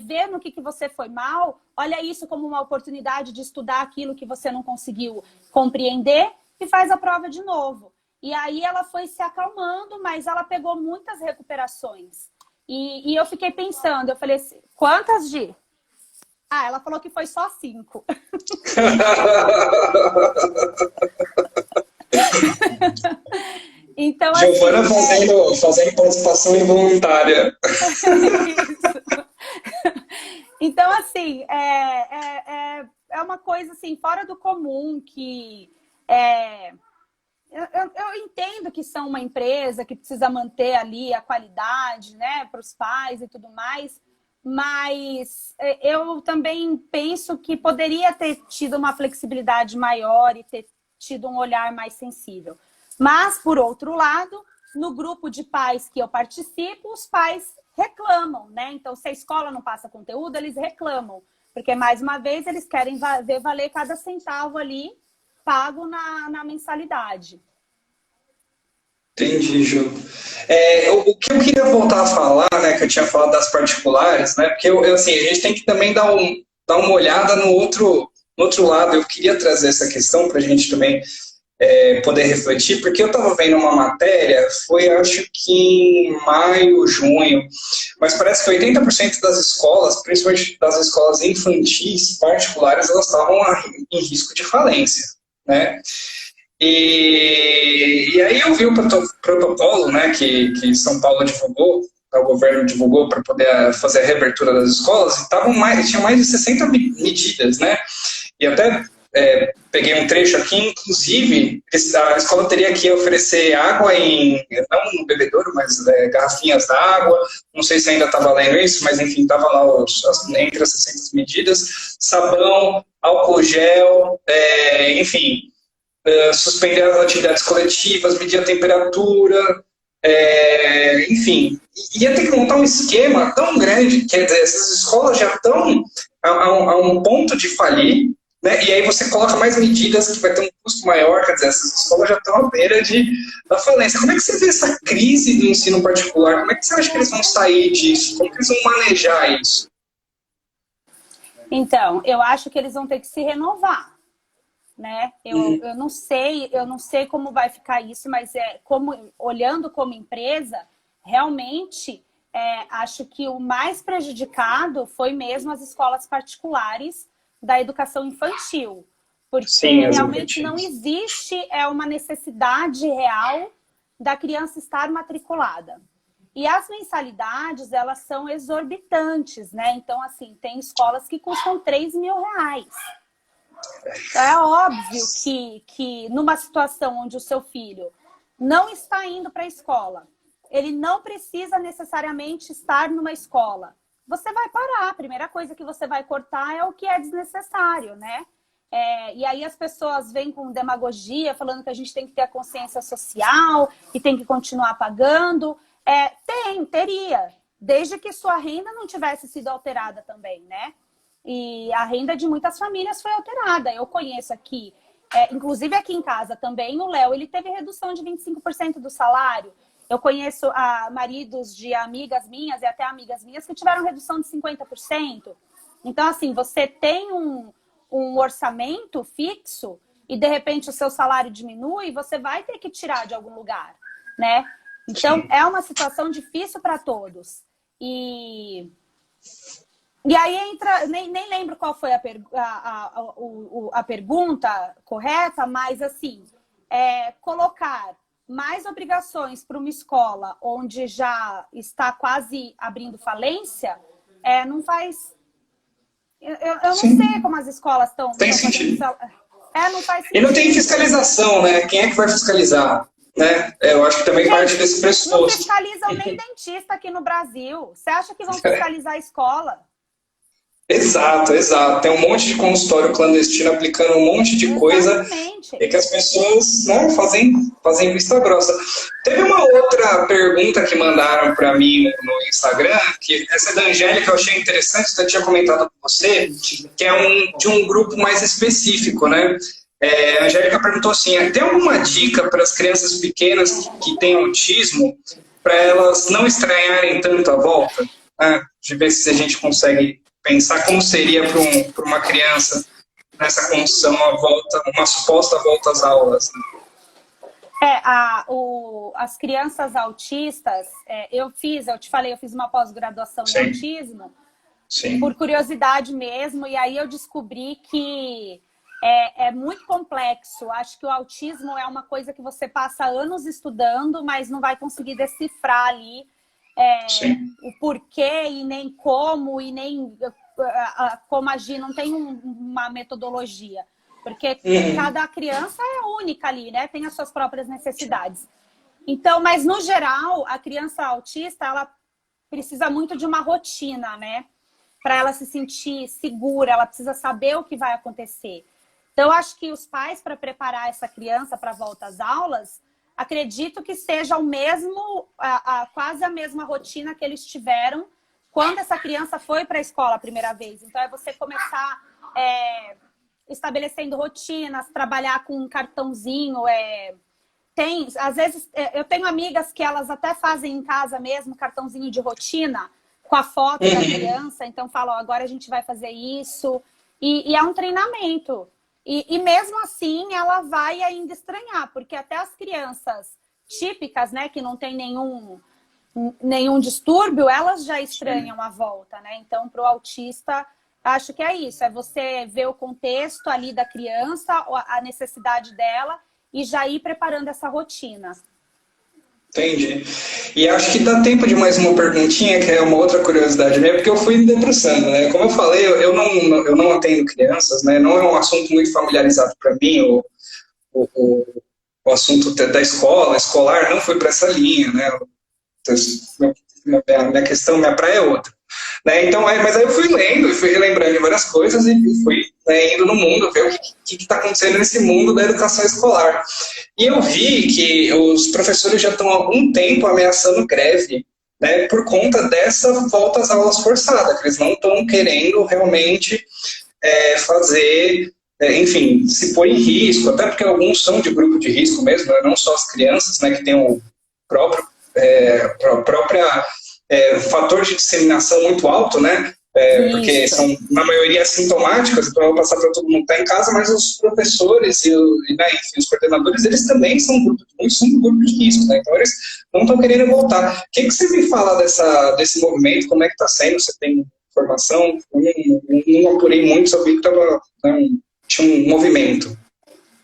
Vê no que você foi mal. Olha isso como uma oportunidade de estudar aquilo que você não conseguiu compreender e faz a prova de novo. E aí ela foi se acalmando, mas ela pegou muitas recuperações. E eu fiquei pensando, eu falei assim, quantas, Gi? Ah, ela falou que foi só 5. Então, Giovana assim, fazendo participação involuntária. Isso. Então, assim, é uma coisa assim, fora do comum que eu entendo que são uma empresa que precisa manter ali a qualidade, né, para os pais e tudo mais, mas eu também penso que poderia ter tido uma flexibilidade maior e ter tido um olhar mais sensível. Mas, por outro lado, no grupo de pais que eu participo, os pais reclamam, né? Então, se a escola não passa conteúdo, eles reclamam. Porque, mais uma vez, eles querem ver valer cada centavo ali pago na mensalidade. Entendi, Ju. O que eu queria voltar a falar, né, que eu tinha falado das particulares, né, porque assim, a gente tem que também dar uma olhada no outro lado. Eu queria trazer essa questão para a gente também poder refletir, porque eu estava vendo uma matéria, foi acho que em maio, junho, mas parece que 80% das escolas, principalmente das escolas infantis particulares, elas estavam em risco de falência, né? E aí eu vi o protocolo, né, que São Paulo divulgou, o governo divulgou para poder fazer a reabertura das escolas, e tinha mais de 60 medidas, né? E até peguei um trecho aqui, inclusive, a escola teria que oferecer água não no bebedouro, mas garrafinhas d'água, não sei se ainda está valendo isso, mas enfim, estava lá entre as 60 medidas, sabão, álcool gel, enfim, suspender as atividades coletivas, medir a temperatura, enfim, ia ter que montar um esquema tão grande, quer dizer, essas escolas já estão a um ponto de falir, né? E aí você coloca mais medidas que vai ter um custo maior, quer dizer, essas escolas já estão à beira da falência. Como é que você vê essa crise do ensino particular? Como é que você acha que eles vão sair disso? Como que eles vão manejar isso? Então, eu acho que eles vão ter que se renovar, né? Eu não sei como vai ficar isso, mas olhando como empresa, realmente acho que o mais prejudicado foi mesmo as escolas particulares da educação infantil, porque Sim, realmente não existe uma necessidade real da criança estar matriculada. E as mensalidades, elas são exorbitantes, né? Então, assim, tem escolas que custam R$3.000. Então, é óbvio que numa situação onde o seu filho não está indo para a escola, ele não precisa necessariamente estar numa escola, você vai parar. A primeira coisa que você vai cortar é o que é desnecessário, né? E aí as pessoas vêm com demagogia, falando que a gente tem que ter a consciência social e tem que continuar pagando. Teria, desde que sua renda não tivesse sido alterada também, né? E a renda de muitas famílias foi alterada. Eu conheço aqui, inclusive aqui em casa também, o Léo, ele teve redução de 25% do salário. Eu conheço maridos de amigas minhas e até amigas minhas que tiveram redução de 50%. Então, assim, você tem um orçamento fixo e, de repente, o seu salário diminui, você vai ter que tirar de algum lugar, né? Então, Sim. é uma situação difícil para todos. E aí entra, nem lembro qual foi a pergunta correta, mas assim, colocar mais obrigações para uma escola onde já está quase abrindo falência, não faz... Eu não sei Sim, como as escolas estão tem fazendo isso. sentido. Não faz E não tem sentido. fiscalização, né? Quem é que vai fiscalizar? Né? Eu acho que também parte Gente, desse não pressuposto. fiscalizam nem dentista aqui no Brasil. Você acha que vão fiscalizar a escola? Exato, exato. Tem um monte de consultório clandestino aplicando um monte de coisa Exatamente. e que as pessoas, né, fazem vista grossa. Teve uma outra pergunta que mandaram para mim no Instagram, que essa é da Angélica, eu achei interessante, eu tinha comentado com você, que é de um grupo mais específico, né? A Angélica perguntou assim, tem alguma dica para as crianças pequenas que têm autismo para elas não estranharem tanto a volta? De ver se a gente consegue pensar como seria para uma criança nessa condição uma suposta volta às aulas. As crianças autistas, eu te falei, eu fiz uma pós-graduação em Sim, autismo, por sim. curiosidade mesmo, e aí eu descobri que é muito complexo. Acho que o autismo é uma coisa que você passa anos estudando, mas não vai conseguir decifrar ali Sim. o porquê e nem como e nem como agir. Não tem uma metodologia, porque Uhum. cada criança é única ali, né? Tem as suas próprias necessidades. Então, mas no geral, a criança autista, ela precisa muito de uma rotina, né? Para ela se sentir segura, ela precisa saber o que vai acontecer. Então, eu acho que os pais, para preparar essa criança para a volta às aulas, acredito que seja o mesmo, quase a mesma rotina que eles tiveram quando essa criança foi para a escola a primeira vez. Então, é você começar estabelecendo rotinas, trabalhar com um cartãozinho. Às vezes, eu tenho amigas que elas até fazem em casa mesmo cartãozinho de rotina com a foto da Uhum. criança. Então, falam, agora a gente vai fazer isso. E é um treinamento. E mesmo assim, ela vai ainda estranhar, porque até as crianças típicas, né, que não tem nenhum distúrbio, elas já estranham a volta, né? Então, para o autista, acho que é isso, é você ver o contexto ali da criança, a necessidade dela e já ir preparando essa rotina. Entendi. E acho que dá tempo de mais uma perguntinha, que é uma outra curiosidade minha, porque eu fui me debruçando, né? Como eu falei, eu não atendo crianças, né? Não é um assunto muito familiarizado para mim, o, o, o assunto da escola, escolar, não foi para essa linha, né? Então, minha questão, minha praia é outra. Né? Então, mas aí eu fui lendo e fui relembrando de várias coisas e fui, né, indo no mundo, ver o que está acontecendo nesse mundo da educação escolar. E eu vi que os professores já estão há algum tempo ameaçando greve, né, por conta dessa volta às aulas forçada, que eles não estão querendo realmente fazer, enfim, se pôr em risco, até porque alguns são de grupo de risco mesmo, né, não só as crianças, né, que têm o próprio própria fator de disseminação muito alto, né? Porque Isso. são, na maioria, assintomáticas, então eu vou passar para todo mundo que está em casa, mas os professores né, enfim, os coordenadores, eles também são muitos são grupos de risco, né? Então eles não estão querendo voltar. O que você me fala desse movimento? Como é que está sendo? Você tem informação? Eu não apurei muito, só vi que tinha um movimento.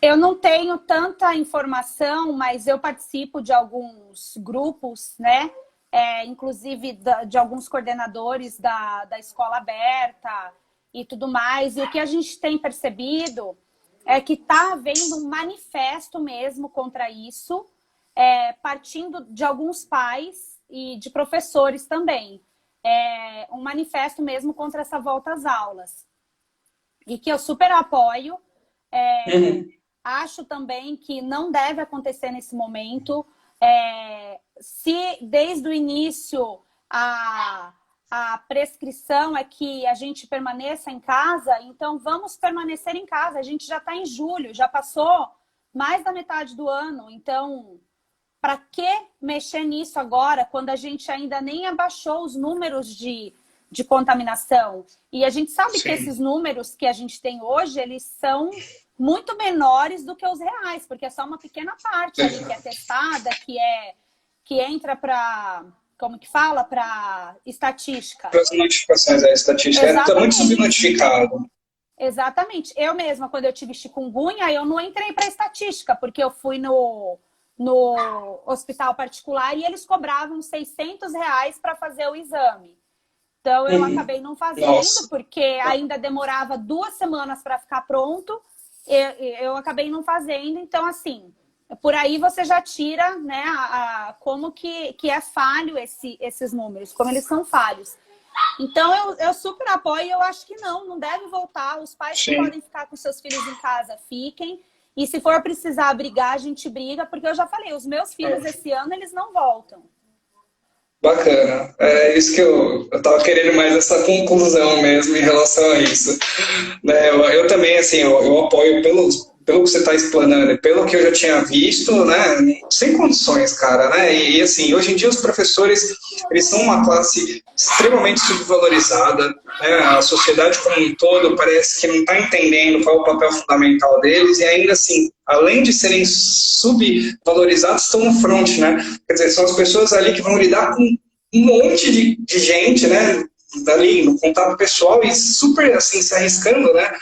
Eu não tenho tanta informação, mas eu participo de alguns grupos, né? Inclusive de alguns coordenadores da escola aberta e tudo mais. E o que a gente tem percebido é que está havendo um manifesto mesmo contra isso, partindo de alguns pais e de professores também. Um manifesto mesmo contra essa volta às aulas. E que eu super apoio. Uhum. Acho também que não deve acontecer nesse momento. Se desde o início a prescrição é que a gente permaneça em casa, então vamos permanecer em casa. A gente já está em julho, já passou mais da metade do ano. Então, para que mexer nisso agora, quando a gente ainda nem abaixou os números de contaminação? E a gente sabe que Sim. esses números que a gente tem hoje, eles são muito menores do que os reais, porque é só uma pequena parte ali que é testada, que entra para, como que fala? Para estatística. Para as notificações, a estatística está muito subnotificado. Exatamente. Eu mesma, quando eu tive chikungunya, eu não entrei para estatística, porque eu fui no hospital particular e eles cobravam R$ 600 para fazer o exame. Então, eu acabei não fazendo, porque ainda demorava 2 semanas para ficar pronto. Eu acabei não fazendo. Então, assim, por aí você já tira, né, como que é falho esses números, como eles são falhos. Então, eu super apoio e eu acho que não deve voltar. Os pais que podem ficar com seus filhos em casa, fiquem. E se for precisar brigar, a gente briga, porque eu já falei, os meus filhos esse ano, eles não voltam. Bacana. É isso que eu tava querendo mais essa conclusão mesmo em relação a isso. Né, eu também, assim, eu apoio pelo que você está explanando, pelo que eu já tinha visto, né, sem condições, cara, né, e assim, hoje em dia os professores, eles são uma classe extremamente subvalorizada, né, a sociedade como um todo parece que não está entendendo qual é o papel fundamental deles, e ainda assim, além de serem subvalorizados, estão no front, né, quer dizer, são as pessoas ali que vão lidar com um monte de gente, né, dali, no contato pessoal, e super, assim, se arriscando, né,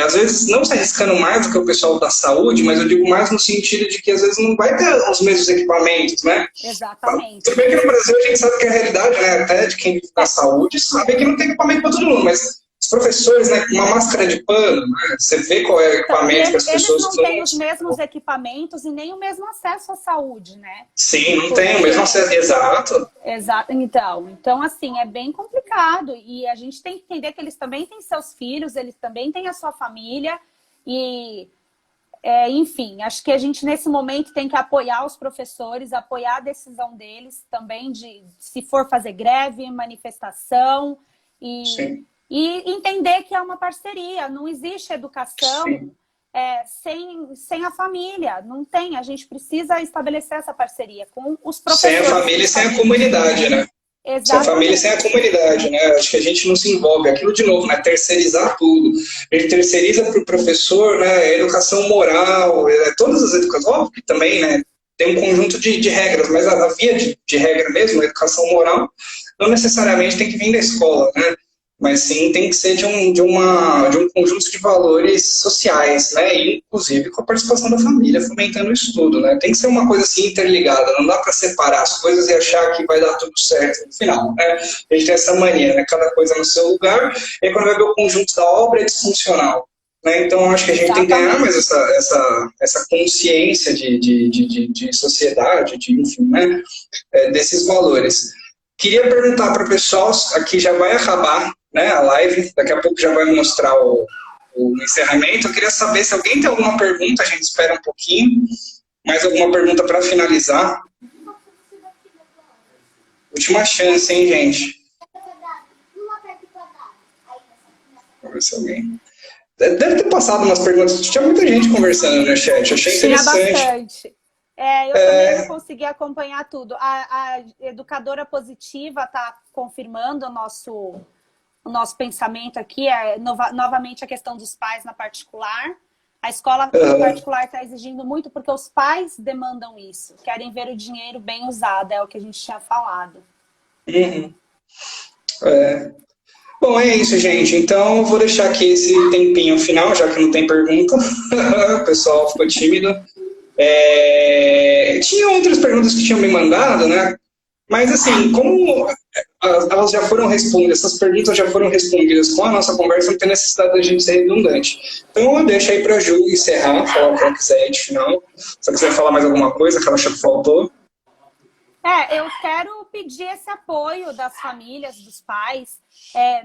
às vezes não se arriscando mais do que o pessoal da saúde, mas eu digo mais no sentido de que às vezes não vai ter os mesmos equipamentos, né? Exatamente. Tudo bem que no Brasil a gente sabe que é a realidade, né? Até de quem vive na saúde sabe que não tem equipamento para todo mundo, mas os professores, né, com uma máscara de pano, né? Você vê qual é o equipamento que as pessoas precisam. Eles não têm os mesmos equipamentos e nem o mesmo acesso à saúde, né? Sim, não tem o mesmo acesso, exato. Exato, então assim, é bem complicado e a gente tem que entender que eles também têm seus filhos, eles também têm a sua família e, enfim, acho que a gente nesse momento tem que apoiar os professores, apoiar a decisão deles também de se for fazer greve, manifestação e entender que é uma parceria, não existe educação sem a família, não tem, a gente precisa estabelecer essa parceria com os professores. Sem a família e sem a comunidade, né? Exatamente. Sem a família e sem a comunidade, né? Acho que a gente não se envolve. Aquilo de novo, né? Terceirizar tudo. A gente terceiriza para o professor, né? Educação moral, todas as educações, óbvio que também, né? Tem um conjunto de regras, mas a via de regra mesmo, a educação moral, não necessariamente tem que vir da escola, né? Mas sim tem que ser de um conjunto de valores sociais, né? E, inclusive com a participação da família, fomentando o estudo, né? Tem que ser uma coisa assim interligada, não dá para separar as coisas e achar que vai dar tudo certo no final, né? A gente tem essa mania, né? Cada coisa no seu lugar, e aí quando vai ver o conjunto da obra é disfuncional. Né? Então, acho que a gente tem que ganhar mais essa consciência de sociedade, enfim, né? Desses valores. Queria perguntar para o pessoal, aqui já vai acabar, né, a live, daqui a pouco já vai mostrar o encerramento. Eu queria saber se alguém tem alguma pergunta, a gente espera um pouquinho. Mais alguma pergunta para finalizar? Última chance, hein, gente? Vamos ver se alguém... Deve ter passado umas perguntas, tinha muita gente conversando no chat, achei interessante. Tinha bastante. Eu também não consegui acompanhar tudo. A educadora positiva está confirmando o nosso pensamento aqui, novamente a questão dos pais na particular. A escola particular está exigindo muito porque os pais demandam isso, querem ver o dinheiro bem usado, é o que a gente tinha falado. Uhum. Bom, é isso, gente. Então, eu vou deixar aqui esse tempinho final, já que não tem pergunta. O pessoal ficou tímido. Tinha outras perguntas que tinham me mandado, né? Mas, assim, como elas já foram respondidas, essas perguntas já foram respondidas com a nossa conversa, não tem necessidade da gente ser redundante. Então, eu deixo aí para a Ju encerrar, falar o que ela quiser aí de final. Se ela quiser falar mais alguma coisa que ela achou que faltou. Eu quero pedir esse apoio das famílias, dos pais,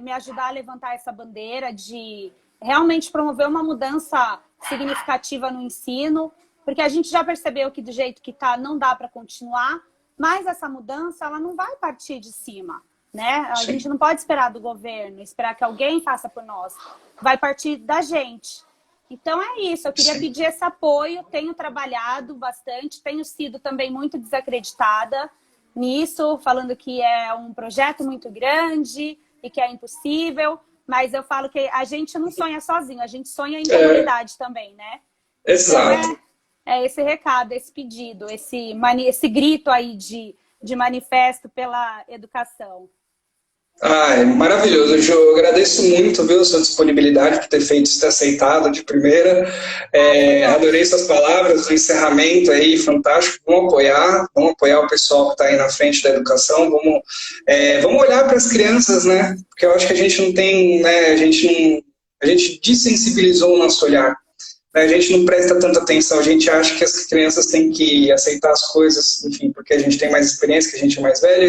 me ajudar a levantar essa bandeira de realmente promover uma mudança significativa no ensino, porque a gente já percebeu que do jeito que está não dá para continuar, mas essa mudança ela não vai partir de cima, né? A gente não pode esperar do governo, esperar que alguém faça por nós, vai partir da gente. Então é isso, eu queria pedir esse apoio, tenho trabalhado bastante, tenho sido também muito desacreditada nisso, falando que é um projeto muito grande e que é impossível, mas eu falo que a gente não sonha sozinho, a gente sonha em comunidade também, né? Exato. É esse recado, esse pedido, esse grito aí de manifesto pela educação. Ah, é maravilhoso, Jo. Eu agradeço muito, viu, sua disponibilidade por ter feito isso, ter aceitado de primeira. Ah, foi Adorei ótimo. suas palavras, o encerramento aí, fantástico. Vamos apoiar o pessoal que está aí na frente da educação. Vamos olhar para as crianças, né? Porque eu acho que a gente não tem, né? A gente desensibilizou o nosso olhar. Né? A gente não presta tanta atenção. A gente acha que as crianças têm que aceitar as coisas, enfim, porque a gente tem mais experiência, que a gente é mais velho.